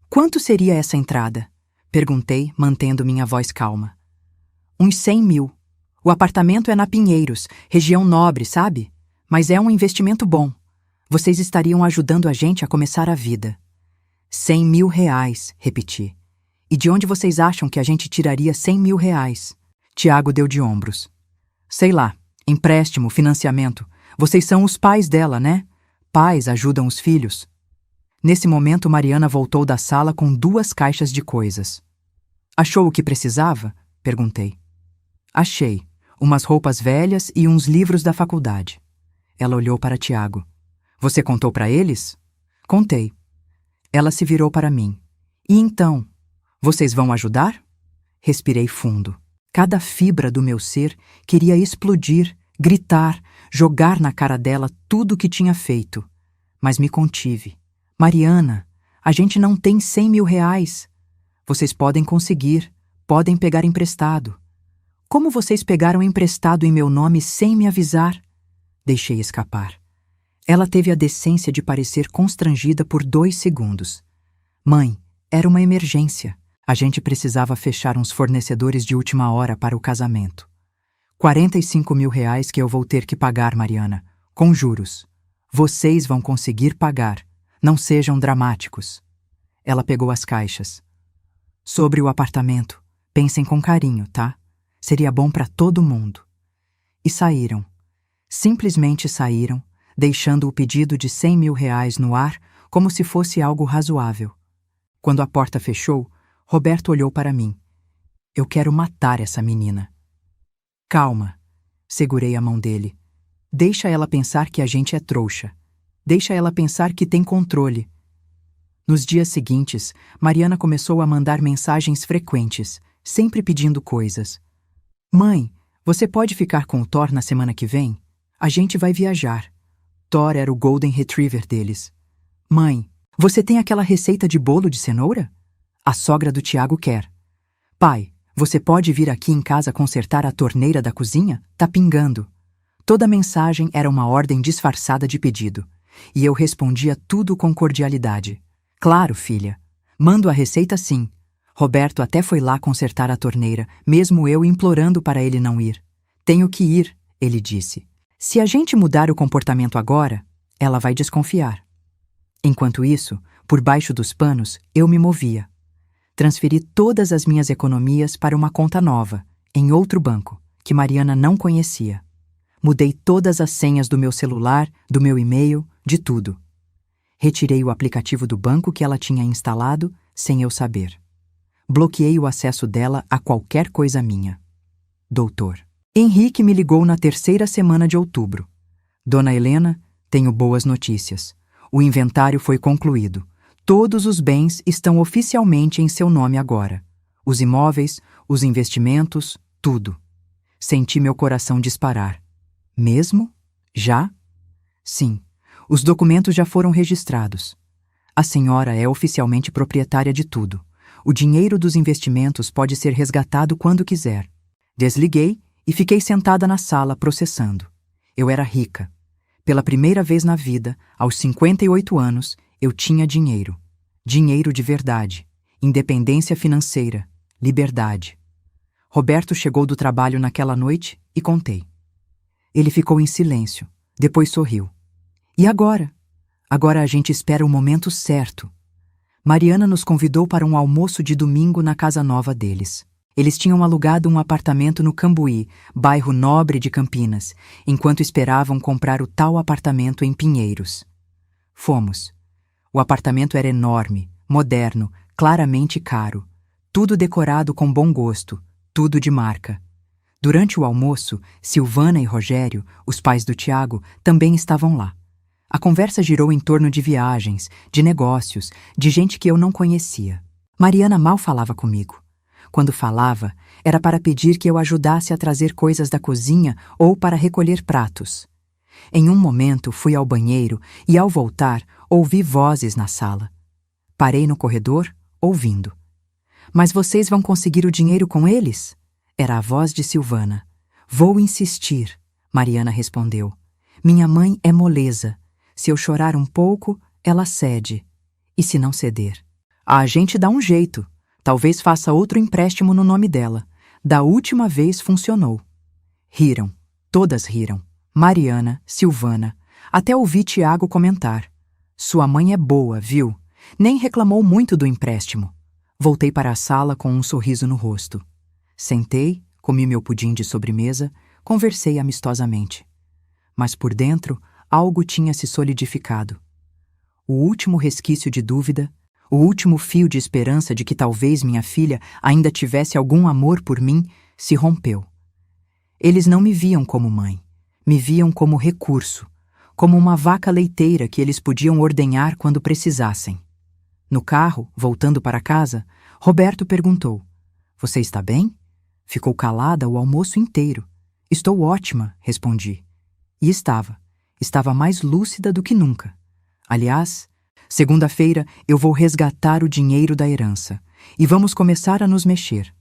"Quanto seria essa entrada?" perguntei, mantendo minha voz calma. "Uns 100 mil. O apartamento é na Pinheiros, região nobre, sabe? Mas é um investimento bom. Vocês estariam ajudando a gente a começar a vida." R$ 100.000, repeti. E de onde vocês acham que a gente tiraria R$ 100.000? Tiago deu de ombros. Sei lá, empréstimo, financiamento. Vocês são os pais dela, né? Pais ajudam os filhos. Nesse momento, Mariana voltou da sala com 2 caixas de coisas. Achou o que precisava? Perguntei. Achei. Umas roupas velhas e uns livros da faculdade. Ela olhou para Tiago. Você contou para eles? Contei. Ela se virou para mim. E então? Vocês vão ajudar? Respirei fundo. Cada fibra do meu ser queria explodir, gritar, jogar na cara dela tudo o que tinha feito. Mas me contive. Mariana, a gente não tem R$ 100.000. Vocês podem conseguir, podem pegar emprestado. Como vocês pegaram emprestado em meu nome sem me avisar? Deixei escapar. Ela teve a decência de parecer constrangida por 2 segundos. Mãe, era uma emergência. A gente precisava fechar uns fornecedores de última hora para o casamento. R$ 45.000 que eu vou ter que pagar, Mariana, com juros. Vocês vão conseguir pagar. Não sejam dramáticos. Ela pegou as caixas. Sobre o apartamento, pensem com carinho, tá? Seria bom para todo mundo. E saíram. Simplesmente saíram, deixando o pedido de R$ 100.000 no ar como se fosse algo razoável. Quando a porta fechou, Roberto olhou para mim. Eu quero matar essa menina. Calma. Segurei a mão dele. Deixa ela pensar que a gente é trouxa. Deixa ela pensar que tem controle. Nos dias seguintes, Mariana começou a mandar mensagens frequentes, sempre pedindo coisas. Mãe, você pode ficar com o Thor na semana que vem? A gente vai viajar. Thor era o Golden Retriever deles. Mãe, você tem aquela receita de bolo de cenoura? A sogra do Tiago quer. Pai, você pode vir aqui em casa consertar a torneira da cozinha? Tá pingando. Toda mensagem era uma ordem disfarçada de pedido. E eu respondia tudo com cordialidade. Claro, filha. Mando a receita sim. Roberto até foi lá consertar a torneira, mesmo eu implorando para ele não ir. Tenho que ir, ele disse. Se a gente mudar o comportamento agora, ela vai desconfiar. Enquanto isso, por baixo dos panos, eu me movia. Transferi todas as minhas economias para uma conta nova, em outro banco, que Mariana não conhecia. Mudei todas as senhas do meu celular, do meu e-mail, de tudo. Retirei o aplicativo do banco que ela tinha instalado, sem eu saber. Bloqueei o acesso dela a qualquer coisa minha. Doutor. Henrique me ligou na 3ª semana de outubro. Dona Helena, tenho boas notícias. O inventário foi concluído. Todos os bens estão oficialmente em seu nome agora. Os imóveis, os investimentos, tudo. Senti meu coração disparar. Mesmo? Já? Sim. Os documentos já foram registrados. A senhora é oficialmente proprietária de tudo. O dinheiro dos investimentos pode ser resgatado quando quiser. Desliguei e fiquei sentada na sala processando. Eu era rica. Pela primeira vez na vida, aos 58 anos, eu tinha dinheiro. Dinheiro de verdade. Independência financeira. Liberdade. Roberto chegou do trabalho naquela noite e contei. Ele ficou em silêncio. Depois sorriu. E agora? Agora a gente espera o momento certo. Mariana nos convidou para um almoço de domingo na casa nova deles. Eles tinham alugado um apartamento no Cambuí, bairro nobre de Campinas, enquanto esperavam comprar o tal apartamento em Pinheiros. Fomos. O apartamento era enorme, moderno, claramente caro. Tudo decorado com bom gosto, tudo de marca. Durante o almoço, Silvana e Rogério, os pais do Tiago, também estavam lá. A conversa girou em torno de viagens, de negócios, de gente que eu não conhecia. Mariana mal falava comigo. Quando falava, era para pedir que eu ajudasse a trazer coisas da cozinha ou para recolher pratos. Em um momento, fui ao banheiro e, ao voltar, ouvi vozes na sala. Parei no corredor, ouvindo. Mas vocês vão conseguir o dinheiro com eles? Era a voz de Silvana. Vou insistir, Mariana respondeu. Minha mãe é moleza. Se eu chorar um pouco, ela cede. E se não ceder? A gente dá um jeito. Talvez faça outro empréstimo no nome dela. Da última vez funcionou. Riram. Todas riram. Mariana, Silvana. Até ouvi Tiago comentar. Sua mãe é boa, viu? Nem reclamou muito do empréstimo. Voltei para a sala com um sorriso no rosto. Sentei, comi meu pudim de sobremesa, conversei amistosamente. Mas por dentro, algo tinha se solidificado. O último resquício de dúvida, o último fio de esperança de que talvez minha filha ainda tivesse algum amor por mim, se rompeu. Eles não me viam como mãe, me viam como recurso, como uma vaca leiteira que eles podiam ordenhar quando precisassem. No carro, voltando para casa, Roberto perguntou: "Você está bem?" Ficou calada o almoço inteiro. "Estou ótima", respondi. E estava mais lúcida do que nunca. Aliás, segunda-feira eu vou resgatar o dinheiro da herança e vamos começar a nos mexer.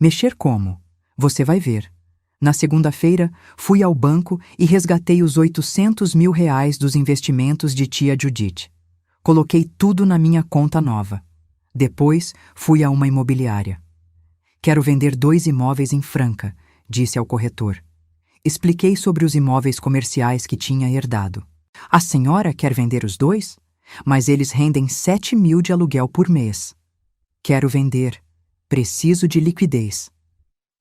Mexer como? Você vai ver. Na segunda-feira, fui ao banco e resgatei os 800 mil reais dos investimentos de tia Judith. Coloquei tudo na minha conta nova. Depois, fui a uma imobiliária. "Quero vender 2 imóveis em Franca", disse ao corretor. Expliquei sobre os imóveis comerciais que tinha herdado. "A senhora quer vender os 2? Mas eles rendem 7 mil de aluguel por mês." "Quero vender. Preciso de liquidez."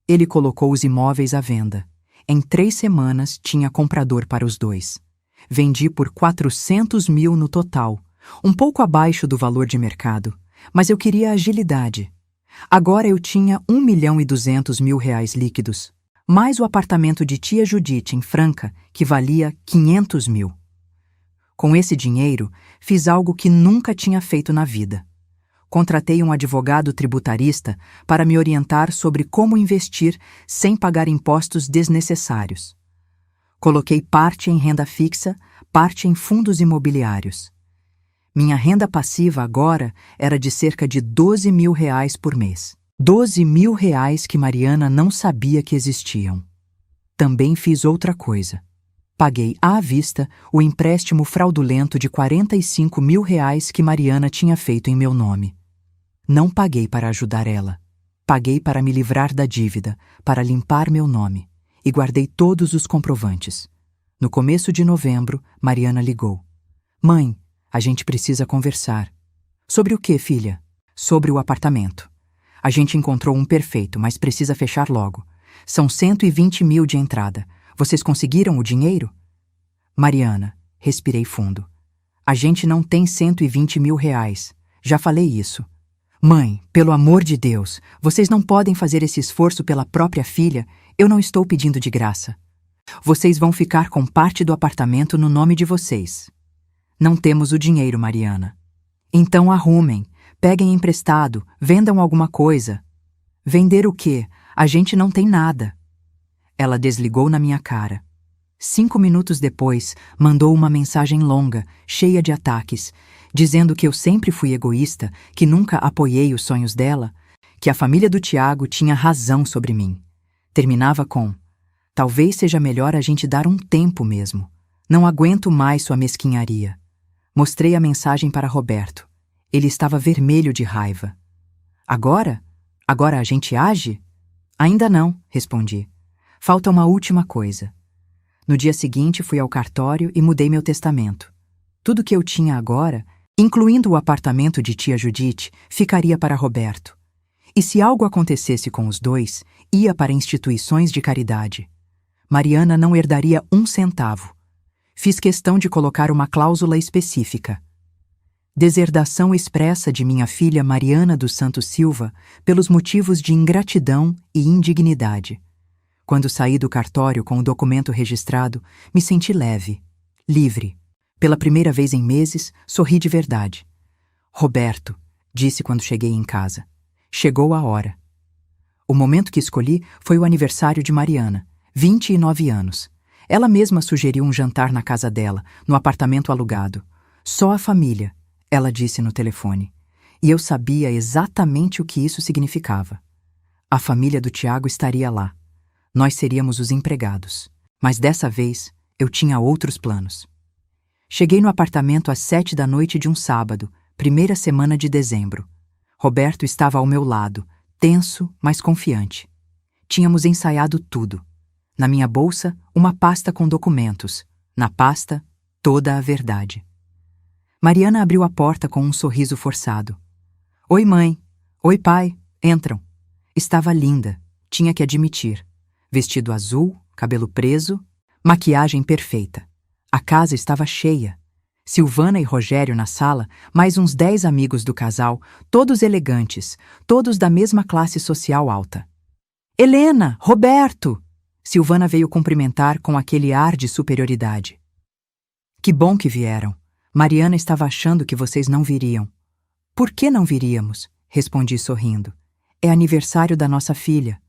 Ele colocou os imóveis à venda. Em 3 semanas tinha comprador para os 2. Vendi por 400 mil no total, um pouco abaixo do valor de mercado, mas eu queria agilidade. Agora eu tinha 1.200.000 reais líquidos, mais o apartamento de tia Judith em Franca, que valia 500 mil. Com esse dinheiro, fiz algo que nunca tinha feito na vida. Contratei um advogado tributarista para me orientar sobre como investir sem pagar impostos desnecessários. Coloquei parte em renda fixa, parte em fundos imobiliários. Minha renda passiva agora era de cerca de 12 mil reais por mês. 12 mil reais que Mariana não sabia que existiam. Também fiz outra coisa. Paguei à vista o empréstimo fraudulento de 45 mil reais que Mariana tinha feito em meu nome. Não paguei para ajudar ela. Paguei para me livrar da dívida, para limpar meu nome, e guardei todos os comprovantes. No começo de novembro, Mariana ligou. "Mãe, a gente precisa conversar." "Sobre o quê, filha?" "Sobre o apartamento. A gente encontrou um perfeito, mas precisa fechar logo. São 120 mil de entrada. Vocês conseguiram o dinheiro?" "Mariana", respirei fundo. "A gente não tem 120 mil reais. Já falei isso." "Mãe, pelo amor de Deus, vocês não podem fazer esse esforço pela própria filha. Eu não estou pedindo de graça. Vocês vão ficar com parte do apartamento no nome de vocês." "Não temos o dinheiro, Mariana." "Então arrumem, peguem emprestado, vendam alguma coisa." "Vender o quê? A gente não tem nada." Ela desligou na minha cara. 5 minutos depois, mandou uma mensagem longa, cheia de ataques, dizendo que eu sempre fui egoísta, que nunca apoiei os sonhos dela, que a família do Tiago tinha razão sobre mim. Terminava com: "Talvez seja melhor a gente dar um tempo mesmo. Não aguento mais sua mesquinharia." Mostrei a mensagem para Roberto. Ele estava vermelho de raiva. Agora? Agora a gente age?" "Ainda não", respondi. "Falta uma última coisa." No dia seguinte fui ao cartório e mudei meu testamento. Tudo que eu tinha agora, incluindo o apartamento de tia Judith, ficaria para Roberto. E se algo acontecesse com os 2, ia para instituições de caridade. Mariana não herdaria 1 centavo. Fiz questão de colocar uma cláusula específica. Deserdação expressa de minha filha Mariana dos Santos Silva pelos motivos de ingratidão e indignidade. Quando saí do cartório com o documento registrado, me senti leve, livre. Pela primeira vez em meses, sorri de verdade. "Roberto", disse quando cheguei em casa. "Chegou a hora." O momento que escolhi foi o aniversário de Mariana, 29 anos. Ela mesma sugeriu um jantar na casa dela, no apartamento alugado. "Só a família", ela disse no telefone. E eu sabia exatamente o que isso significava. A família do Tiago estaria lá. Nós seríamos os empregados. Mas dessa vez, eu tinha outros planos. Cheguei no apartamento às 7 da noite de um sábado, primeira semana de dezembro. Roberto estava ao meu lado, tenso, mas confiante. Tínhamos ensaiado tudo. Na minha bolsa, uma pasta com documentos. Na pasta, toda a verdade. Mariana abriu a porta com um sorriso forçado. Oi, mãe. Oi, pai. Entram. Estava linda, tinha que admitir. Vestido azul, cabelo preso, maquiagem perfeita. A casa estava cheia. Silvana e Rogério na sala, mais uns 10 amigos do casal, todos elegantes, todos da mesma classe social alta. Helena! Roberto! Silvana veio cumprimentar com aquele ar de superioridade. Que bom que vieram. Mariana estava achando que vocês não viriam. Por que não viríamos? Respondi sorrindo. É aniversário da nossa filha.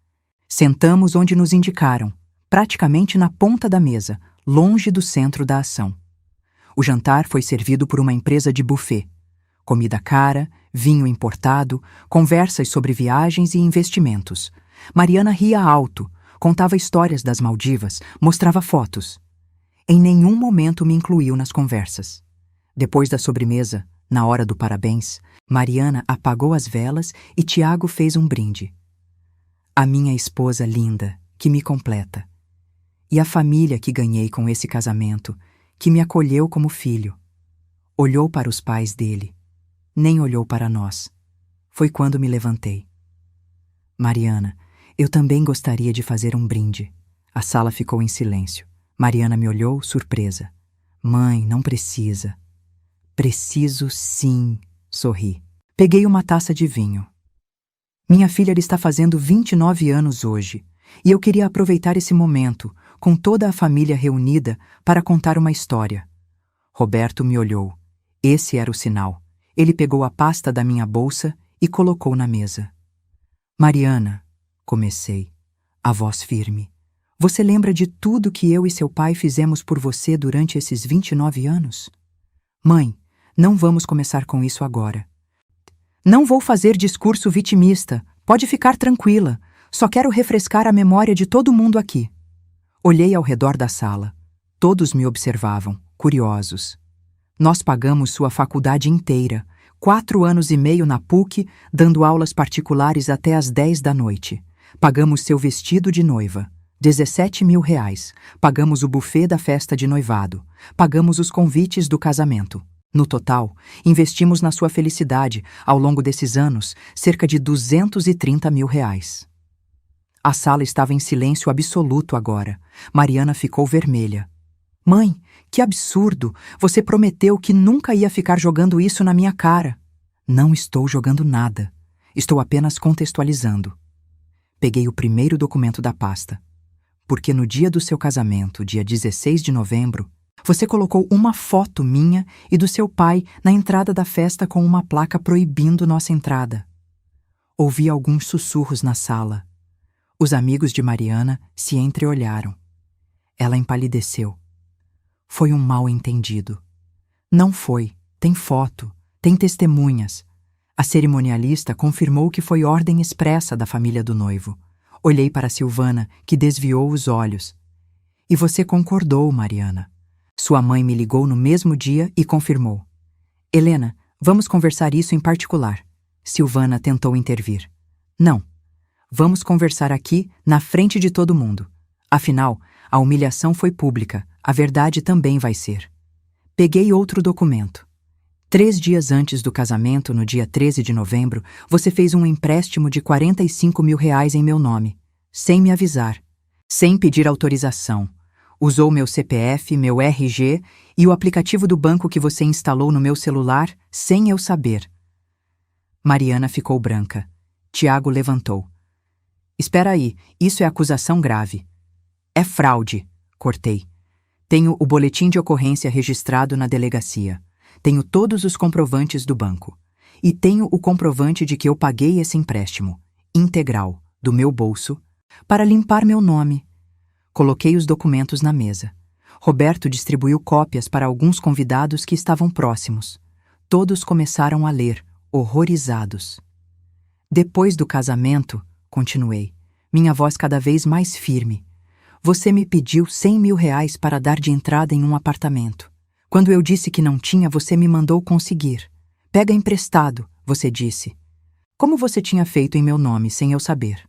Sentamos onde nos indicaram, praticamente na ponta da mesa, longe do centro da ação. O jantar foi servido por uma empresa de buffet. Comida cara, vinho importado, conversas sobre viagens e investimentos. Mariana ria alto, contava histórias das Maldivas, mostrava fotos. Em nenhum momento me incluiu nas conversas. Depois da sobremesa, na hora do parabéns, Mariana apagou as velas e Tiago fez um brinde. A minha esposa linda, que me completa. E a família que ganhei com esse casamento, que me acolheu como filho. Olhou para os pais dele, nem olhou para nós. Foi quando me levantei. Mariana, eu também gostaria de fazer um brinde. A sala ficou em silêncio. Mariana me olhou, surpresa. Mãe, não precisa. Preciso sim, sorri. Peguei uma taça de vinho. Minha filha está fazendo 29 anos hoje, e eu queria aproveitar esse momento, com toda a família reunida, para contar uma história. Roberto me olhou. Esse era o sinal. Ele pegou a pasta da minha bolsa e colocou na mesa. Mariana, comecei, a voz firme. Você lembra de tudo que eu e seu pai fizemos por você durante esses 29 anos? Mãe, não vamos começar com isso agora. Não vou fazer discurso vitimista, pode ficar tranquila. Só quero refrescar a memória de todo mundo aqui. Olhei ao redor da sala. Todos me observavam, curiosos. Nós pagamos sua faculdade inteira, 4 anos e meio na PUC, dando aulas particulares até às 10 da noite. Pagamos seu vestido de noiva, 17 mil reais. Pagamos o buffet da festa de noivado. Pagamos os convites do casamento. No total, investimos na sua felicidade, ao longo desses anos, cerca de 230 mil reais. A sala estava em silêncio absoluto agora. Mariana ficou vermelha. Mãe, que absurdo! Você prometeu que nunca ia ficar jogando isso na minha cara. Não estou jogando nada. Estou apenas contextualizando. Peguei o primeiro documento da pasta. Porque no dia do seu casamento, dia 16 de novembro, você colocou uma foto minha e do seu pai na entrada da festa com uma placa proibindo nossa entrada. Ouvi alguns sussurros na sala. Os amigos de Mariana se entreolharam. Ela empalideceu. Foi um mal-entendido. Não foi. Tem foto. Tem testemunhas. A cerimonialista confirmou que foi ordem expressa da família do noivo. Olhei para Silvana, que desviou os olhos. E você concordou, Mariana. Sua mãe me ligou no mesmo dia e confirmou. Helena, vamos conversar isso em particular. Silvana tentou intervir. Não. Vamos conversar aqui, na frente de todo mundo. Afinal, a humilhação foi pública, a verdade também vai ser. Peguei outro documento. 3 dias antes do casamento, no dia 13 de novembro, você fez um empréstimo de 45 mil reais em meu nome, sem me avisar, sem pedir autorização. Usou meu CPF, meu RG e o aplicativo do banco que você instalou no meu celular, sem eu saber. Mariana ficou branca. Tiago levantou. Espera aí, isso é acusação grave. É fraude, cortei. Tenho o boletim de ocorrência registrado na delegacia. Tenho todos os comprovantes do banco. E tenho o comprovante de que eu paguei esse empréstimo, integral, do meu bolso, para limpar meu nome. Coloquei os documentos na mesa. Roberto distribuiu cópias para alguns convidados que estavam próximos. Todos começaram a ler, horrorizados. Depois do casamento, continuei, minha voz cada vez mais firme. Você me pediu 100 mil reais para dar de entrada em um apartamento. Quando eu disse que não tinha, você me mandou conseguir. Pega emprestado, você disse. Como você tinha feito em meu nome, sem eu saber?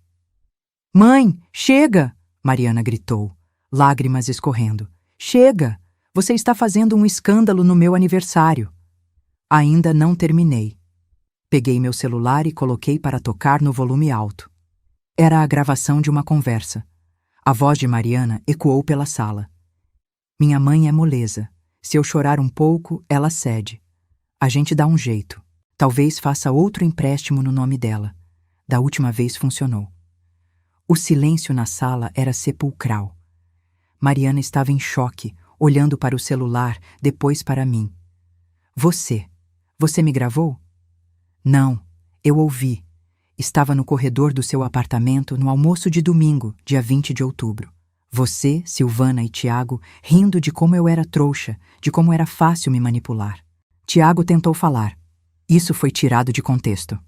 Mãe, chega! Mariana gritou, lágrimas escorrendo. Chega! Você está fazendo um escândalo no meu aniversário. Ainda não terminei. Peguei meu celular e coloquei para tocar no volume alto. Era a gravação de uma conversa. A voz de Mariana ecoou pela sala. Minha mãe é moleza. Se eu chorar um pouco, ela cede. A gente dá um jeito. Talvez faça outro empréstimo no nome dela. Da última vez funcionou. O silêncio na sala era sepulcral. Mariana estava em choque, olhando para o celular, depois para mim. Você me gravou? Não, eu ouvi. Estava no corredor do seu apartamento no almoço de domingo, dia 20 de outubro. Você, Silvana e Tiago, rindo de como eu era trouxa, de como era fácil me manipular. Tiago tentou falar. Isso foi tirado de contexto.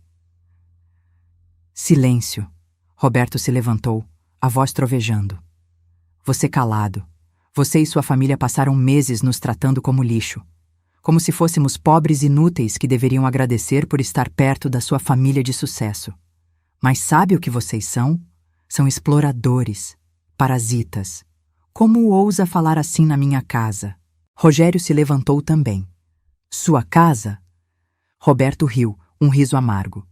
Silêncio. Roberto se levantou, a voz trovejando. Você calado. Você e sua família passaram meses nos tratando como lixo. Como se fôssemos pobres inúteis que deveriam agradecer por estar perto da sua família de sucesso. Mas sabe o que vocês são? São exploradores, parasitas. Como ousa falar assim na minha casa? Rogério se levantou também. Sua casa? Roberto riu, um riso amargo.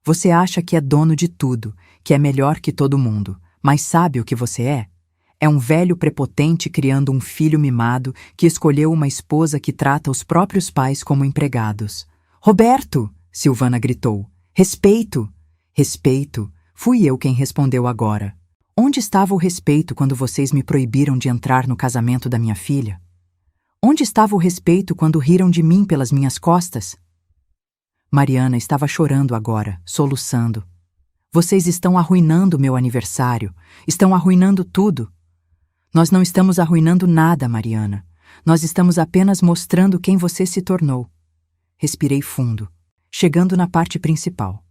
Você acha que é dono de tudo, que é melhor que todo mundo, mas sabe o que você é? É um velho prepotente criando um filho mimado que escolheu uma esposa que trata os próprios pais como empregados. Roberto! Silvana gritou. Respeito! Respeito! Fui eu quem respondeu agora. Onde estava o respeito quando vocês me proibiram de entrar no casamento da minha filha? Onde estava o respeito quando riram de mim pelas minhas costas? Mariana estava chorando agora, soluçando. Vocês estão arruinando meu aniversário. Estão arruinando tudo. Nós não estamos arruinando nada, Mariana. Nós estamos apenas mostrando quem você se tornou. Respirei fundo, chegando na parte principal.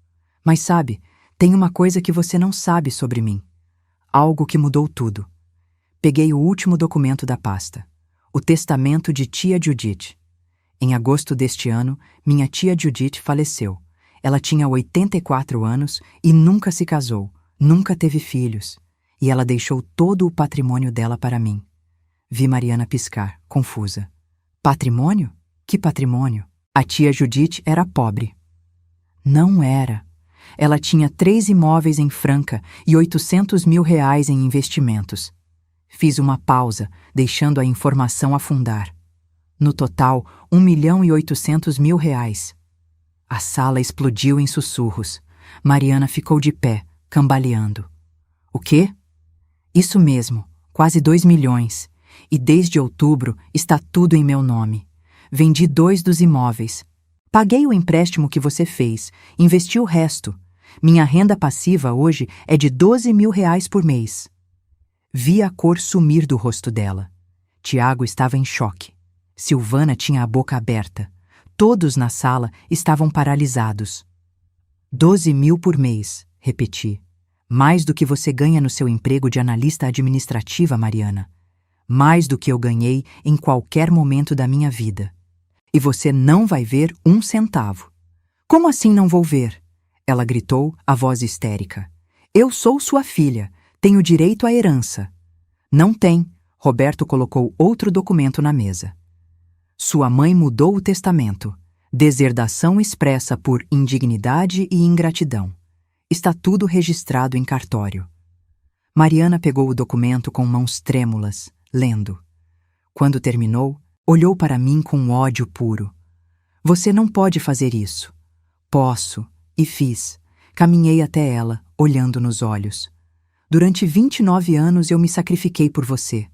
Mas sabe, tem uma coisa que você não sabe sobre mim. Algo que mudou tudo. Peguei o último documento da pasta. O testamento de tia Judith. Em agosto deste ano, minha tia Judith faleceu. Ela tinha 84 anos e nunca se casou, nunca teve filhos. E ela deixou todo o patrimônio dela para mim. Vi Mariana piscar, confusa. Patrimônio? Que patrimônio? A tia Judith era pobre. Não era. Ela tinha 3 imóveis em Franca e 800 mil reais em investimentos. Fiz uma pausa, deixando a informação afundar. No total, 1.800.000 reais. A sala explodiu em sussurros. Mariana ficou de pé, cambaleando. O quê? Isso mesmo, quase 2 milhões. E desde outubro está tudo em meu nome. Vendi 2 dos imóveis. Paguei o empréstimo que você fez, investi o resto. Minha renda passiva hoje é de 12 mil reais por mês. Vi a cor sumir do rosto dela. Tiago estava em choque. Silvana tinha a boca aberta. Todos na sala estavam paralisados. 12 mil por mês, repeti. Mais do que você ganha no seu emprego de analista administrativa, Mariana. Mais do que eu ganhei em qualquer momento da minha vida. E você não vai ver 1 centavo. Como assim não vou ver? Ela gritou, a voz histérica. Eu sou sua filha. Tenho direito à herança. Não tem. Roberto colocou outro documento na mesa. Sua mãe mudou o testamento. Deserdação expressa por indignidade e ingratidão. Está tudo registrado em cartório. Mariana pegou o documento com mãos trêmulas, lendo. Quando terminou, olhou para mim com ódio puro. Você não pode fazer isso. Posso, e fiz. Caminhei até ela, olhando nos olhos. Durante 29 anos eu me sacrifiquei por você.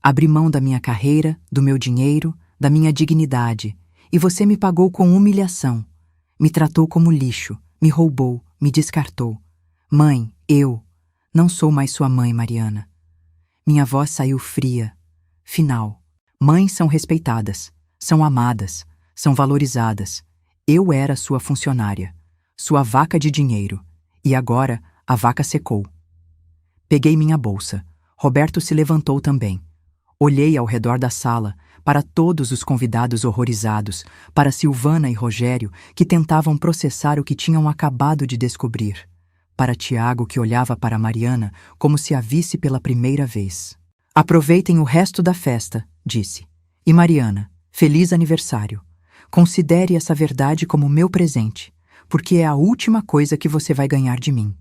Abri mão da minha carreira, do meu dinheiro, da minha dignidade, e você me pagou com humilhação. Me tratou como lixo, me roubou, me descartou. Mãe, eu não sou mais sua mãe, Mariana. Minha voz saiu fria. Final. Mães são respeitadas, são amadas, são valorizadas. Eu era sua funcionária, sua vaca de dinheiro, e agora a vaca secou. Peguei minha bolsa. Roberto se levantou também. Olhei ao redor da sala, para todos os convidados horrorizados, para Silvana e Rogério, que tentavam processar o que tinham acabado de descobrir, para Tiago, que olhava para Mariana como se a visse pela primeira vez. Aproveitem o resto da festa, disse. E Mariana, feliz aniversário. Considere essa verdade como meu presente, porque é a última coisa que você vai ganhar de mim.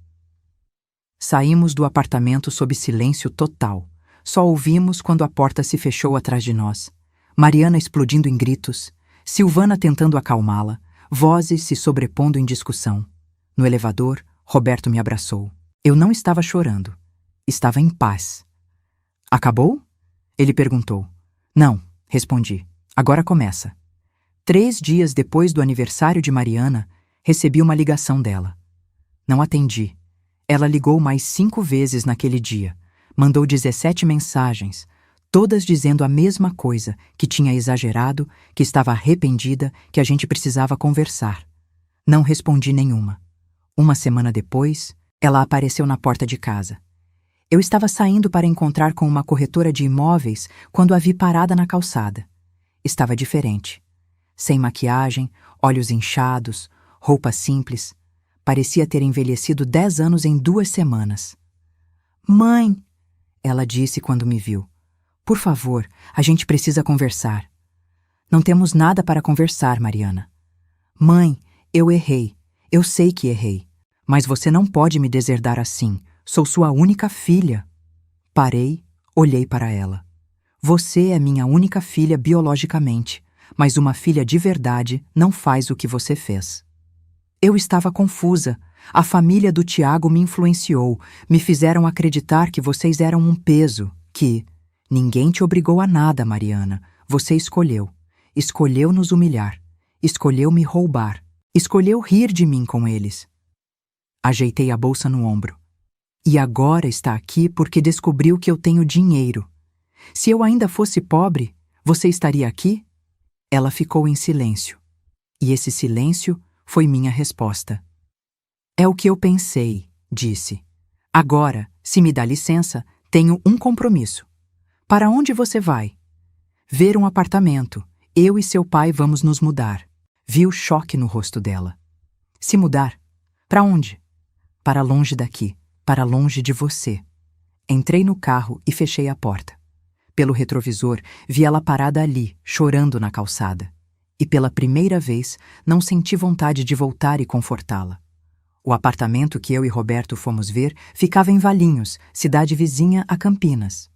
Saímos do apartamento sob silêncio total. Só ouvimos quando a porta se fechou atrás de nós. Mariana explodindo em gritos, Silvana tentando acalmá-la, vozes se sobrepondo em discussão. No elevador, Roberto me abraçou. Eu não estava chorando. Estava em paz. Acabou? Ele perguntou. Não, respondi. Agora começa. 3 dias depois do aniversário de Mariana, recebi uma ligação dela. Não atendi. Ela ligou mais 5 vezes naquele dia. Mandou 17 mensagens, todas dizendo a mesma coisa, que tinha exagerado, que estava arrependida, que a gente precisava conversar. Não respondi nenhuma. Uma semana depois, ela apareceu na porta de casa. Eu estava saindo para encontrar com uma corretora de imóveis quando a vi parada na calçada. Estava diferente. Sem maquiagem, olhos inchados, roupa simples. Parecia ter envelhecido 10 anos em 2 semanas. Mãe, ela disse quando me viu. Por favor, a gente precisa conversar. Não temos nada para conversar, Mariana. Mãe, eu errei. Eu sei que errei. Mas você não pode me deserdar assim. Sou sua única filha. Parei, olhei para ela. Você é minha única filha biologicamente, mas uma filha de verdade não faz o que você fez. Eu estava confusa. A família do Tiago me influenciou, me fizeram acreditar que vocês eram um peso, que... Ninguém te obrigou a nada, Mariana. Você escolheu. Escolheu nos humilhar. Escolheu me roubar. Escolheu rir de mim com eles. Ajeitei a bolsa no ombro. E agora está aqui porque descobriu que eu tenho dinheiro. Se eu ainda fosse pobre, você estaria aqui? Ela ficou em silêncio. E esse silêncio foi minha resposta. É o que eu pensei, disse. Agora, se me dá licença, tenho um compromisso. Para onde você vai? Ver um apartamento. Eu e seu pai vamos nos mudar. Vi o choque no rosto dela. Se mudar? Para onde? Para longe daqui, para longe de você. Entrei no carro e fechei a porta. Pelo retrovisor, vi ela parada ali, chorando na calçada. E pela primeira vez, não senti vontade de voltar e confortá-la. O apartamento que eu e Roberto fomos ver ficava em Valinhos, cidade vizinha a Campinas.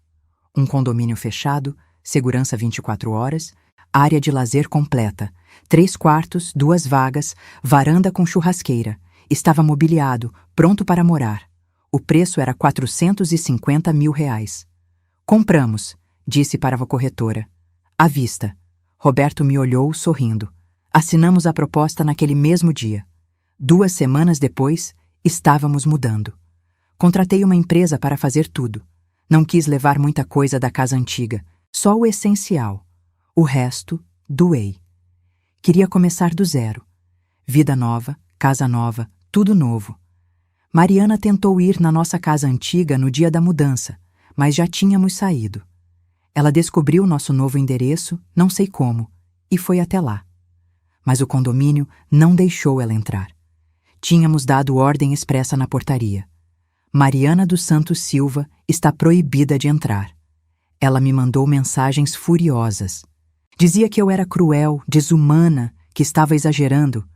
Um condomínio fechado, segurança 24 horas, área de lazer completa, 3 quartos, 2 vagas, varanda com churrasqueira. Estava mobiliado, pronto para morar. O preço era R$450 mil. Compramos, disse para a corretora. À vista. Roberto me olhou, sorrindo. Assinamos a proposta naquele mesmo dia. 2 semanas depois, estávamos mudando. Contratei uma empresa para fazer tudo. Não quis levar muita coisa da casa antiga, só o essencial. O resto, doei. Queria começar do zero. Vida nova, casa nova, tudo novo. Mariana tentou ir na nossa casa antiga no dia da mudança, mas já tínhamos saído. Ela descobriu nosso novo endereço, não sei como, e foi até lá. Mas o condomínio não deixou ela entrar. Tínhamos dado ordem expressa na portaria. Mariana dos Santos Silva está proibida de entrar. Ela me mandou mensagens furiosas. Dizia que eu era cruel, desumana, que estava exagerando.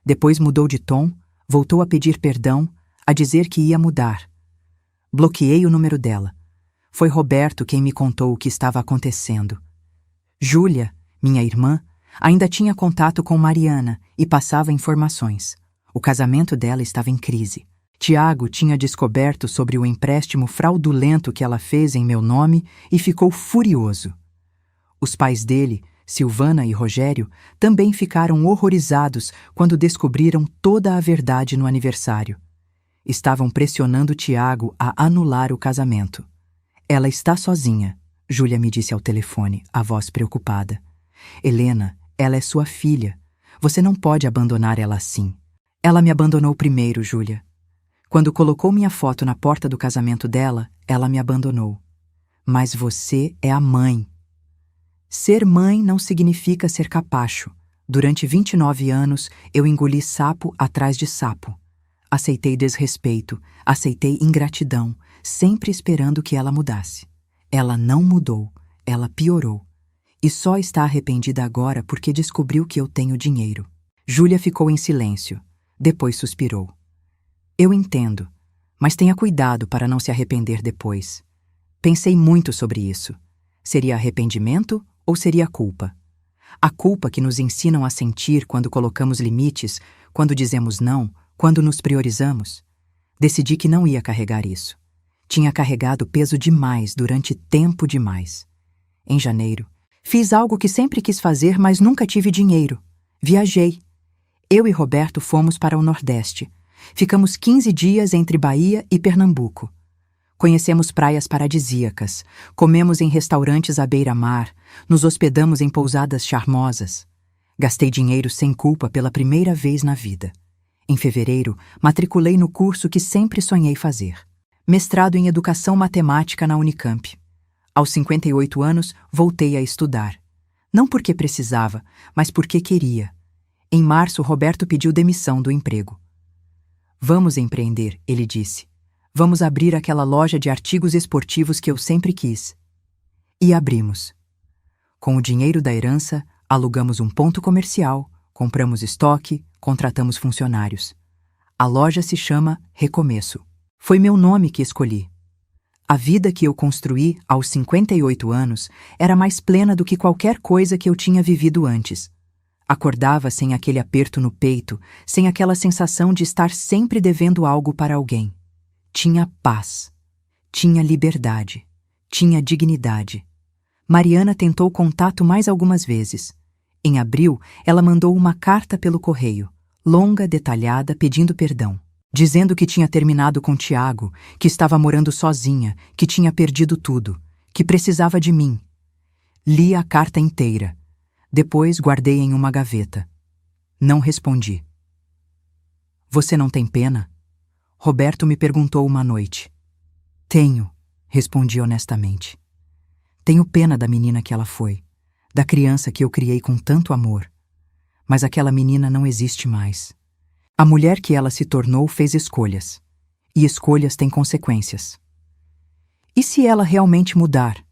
Depois mudou de tom, voltou a pedir perdão, a dizer que ia mudar. Bloqueei o número dela. Foi Roberto quem me contou o que estava acontecendo. Júlia, minha irmã, ainda tinha contato com Mariana e passava informações. O casamento dela estava em crise. Tiago tinha descoberto sobre o empréstimo fraudulento que ela fez em meu nome e ficou furioso. Os pais dele, Silvana e Rogério, também ficaram horrorizados quando descobriram toda a verdade no aniversário. Estavam pressionando Tiago a anular o casamento. Ela está sozinha, Júlia me disse ao telefone, a voz preocupada. Helena, ela é sua filha. Você não pode abandonar ela assim. Ela me abandonou primeiro, Júlia. Quando colocou minha foto na porta do casamento dela, ela me abandonou. Mas você é a mãe. Ser mãe não significa ser capacho. Durante 29 anos, eu engoli sapo atrás de sapo. Aceitei desrespeito, aceitei ingratidão, sempre esperando que ela mudasse. Ela não mudou, ela piorou. E só está arrependida agora porque descobriu que eu tenho dinheiro. Júlia ficou em silêncio. Depois suspirou. Eu entendo, mas tenha cuidado para não se arrepender depois. Pensei muito sobre isso. Seria arrependimento ou seria culpa? A culpa que nos ensinam a sentir quando colocamos limites, quando dizemos não, quando nos priorizamos. Decidi que não ia carregar isso. Tinha carregado peso demais durante tempo demais. Em janeiro, fiz algo que sempre quis fazer, mas nunca tive dinheiro. Viajei. Eu e Roberto fomos para o Nordeste. Ficamos 15 dias entre Bahia e Pernambuco. Conhecemos praias paradisíacas, comemos em restaurantes à beira-mar, nos hospedamos em pousadas charmosas. Gastei dinheiro sem culpa pela primeira vez na vida. Em fevereiro, matriculei no curso que sempre sonhei fazer. Mestrado em Educação Matemática na Unicamp. Aos 58 anos, voltei a estudar. Não porque precisava, mas porque queria. Em março, Roberto pediu demissão do emprego. Vamos empreender, ele disse. Vamos abrir aquela loja de artigos esportivos que eu sempre quis. E abrimos. Com o dinheiro da herança, alugamos um ponto comercial, compramos estoque, contratamos funcionários. A loja se chama Recomeço. Foi meu nome que escolhi. A vida que eu construí aos 58 anos era mais plena do que qualquer coisa que eu tinha vivido antes. Acordava sem aquele aperto no peito, sem aquela sensação de estar sempre devendo algo para alguém. Tinha paz, tinha liberdade, tinha dignidade. Mariana tentou contato mais algumas vezes. Em abril, ela mandou uma carta pelo correio, longa, detalhada, pedindo perdão, dizendo que tinha terminado com Tiago, que estava morando sozinha, que tinha perdido tudo, que precisava de mim. Li a carta inteira. Depois guardei em uma gaveta. Não respondi. Você não tem pena? Roberto me perguntou uma noite. Tenho, respondi honestamente. Tenho pena da menina que ela foi, da criança que eu criei com tanto amor. Mas aquela menina não existe mais. A mulher que ela se tornou fez escolhas. E escolhas têm consequências. E se ela realmente mudar?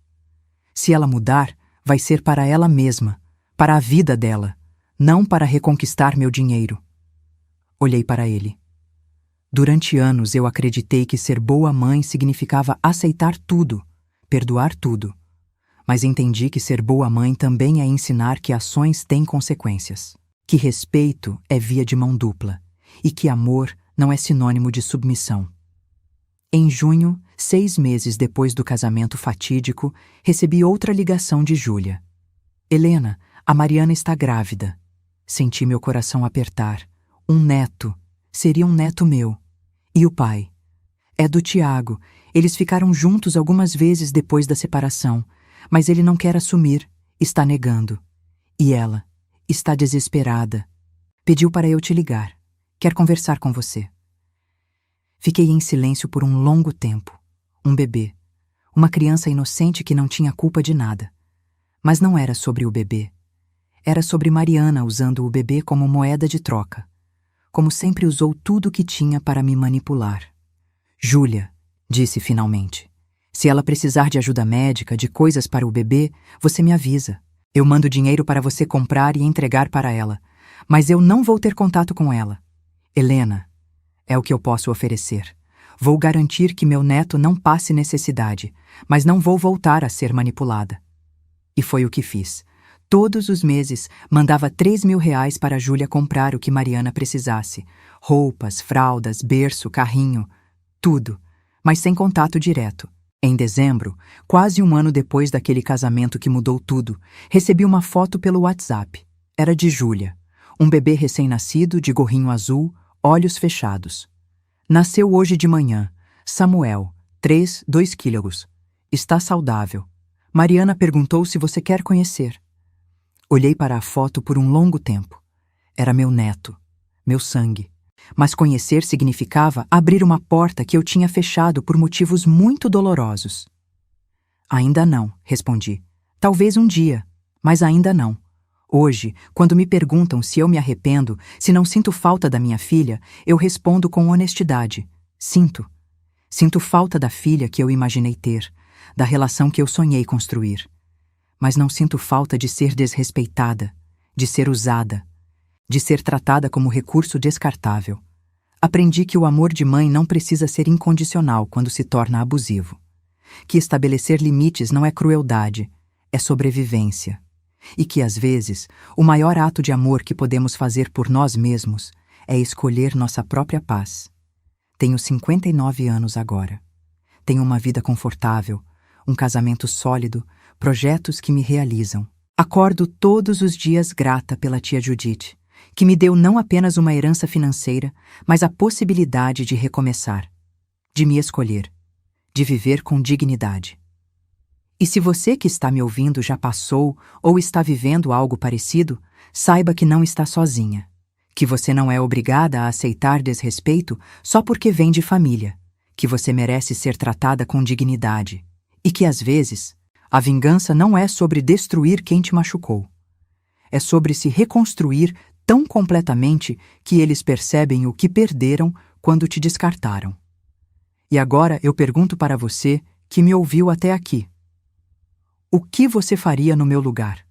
Se ela mudar, vai ser para ela mesma, para a vida dela, não para reconquistar meu dinheiro. Olhei para ele. Durante anos eu acreditei que ser boa mãe significava aceitar tudo, perdoar tudo. Mas entendi que ser boa mãe também é ensinar que ações têm consequências, que respeito é via de mão dupla e que amor não é sinônimo de submissão. Em junho, 6 meses depois do casamento fatídico, recebi outra ligação de Júlia. Helena, a Mariana está grávida. Senti meu coração apertar. Um neto. Seria um neto meu. E o pai? É do Tiago. Eles ficaram juntos algumas vezes depois da separação, mas ele não quer assumir, está negando. E ela está desesperada. Pediu para eu te ligar. Quer conversar com você. Fiquei em silêncio por um longo tempo. Um bebê. Uma criança inocente que não tinha culpa de nada. Mas não era sobre o bebê. Era sobre Mariana usando o bebê como moeda de troca. Como sempre usou tudo o que tinha para me manipular. Júlia, disse finalmente, se ela precisar de ajuda médica, de coisas para o bebê, você me avisa. Eu mando dinheiro para você comprar e entregar para ela, mas eu não vou ter contato com ela. Helena, é o que eu posso oferecer. Vou garantir que meu neto não passe necessidade, mas não vou voltar a ser manipulada. E foi o que fiz. Todos os meses, mandava 3.000 reais para Júlia comprar o que Mariana precisasse. Roupas, fraldas, berço, carrinho, tudo, mas sem contato direto. Em dezembro, quase um ano depois daquele casamento que mudou tudo, recebi uma foto pelo WhatsApp. Era de Júlia. Um bebê recém-nascido, de gorrinho azul, olhos fechados. Nasceu hoje de manhã. Samuel, 2 quilos. Está saudável. Mariana perguntou se você quer conhecer. Olhei para a foto por um longo tempo. Era meu neto, meu sangue. Mas conhecer significava abrir uma porta que eu tinha fechado por motivos muito dolorosos. Ainda não, respondi. Talvez um dia, mas ainda não. Hoje, quando me perguntam se eu me arrependo, se não sinto falta da minha filha, eu respondo com honestidade. Sinto. Sinto falta da filha que eu imaginei ter, da relação que eu sonhei construir. mas não sinto falta de ser desrespeitada, de ser usada, de ser tratada como recurso descartável. Aprendi que o amor de mãe não precisa ser incondicional quando se torna abusivo. Que estabelecer limites não é crueldade, é sobrevivência. E que, às vezes, o maior ato de amor que podemos fazer por nós mesmos é escolher nossa própria paz. Tenho 59 anos agora. Tenho uma vida confortável, um casamento sólido, projetos que me realizam. Acordo todos os dias grata pela tia Judith, que me deu não apenas uma herança financeira, mas a possibilidade de recomeçar, de me escolher, de viver com dignidade. E se você que está me ouvindo já passou ou está vivendo algo parecido, saiba que não está sozinha, que você não é obrigada a aceitar desrespeito só porque vem de família, que você merece ser tratada com dignidade, e que, às vezes, a vingança não é sobre destruir quem te machucou. É sobre se reconstruir tão completamente que eles percebem o que perderam quando te descartaram. E agora eu pergunto para você que me ouviu até aqui. O que você faria no meu lugar?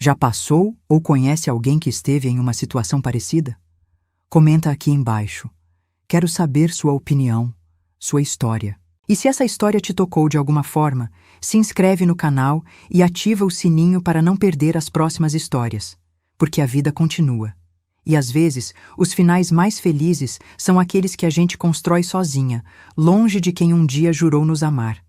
Já passou ou conhece alguém que esteve em uma situação parecida? Comenta aqui embaixo. Quero saber sua opinião, sua história. E se essa história te tocou de alguma forma, se inscreve no canal e ativa o sininho para não perder as próximas histórias, porque a vida continua. E às vezes, os finais mais felizes são aqueles que a gente constrói sozinha, longe de quem um dia jurou nos amar.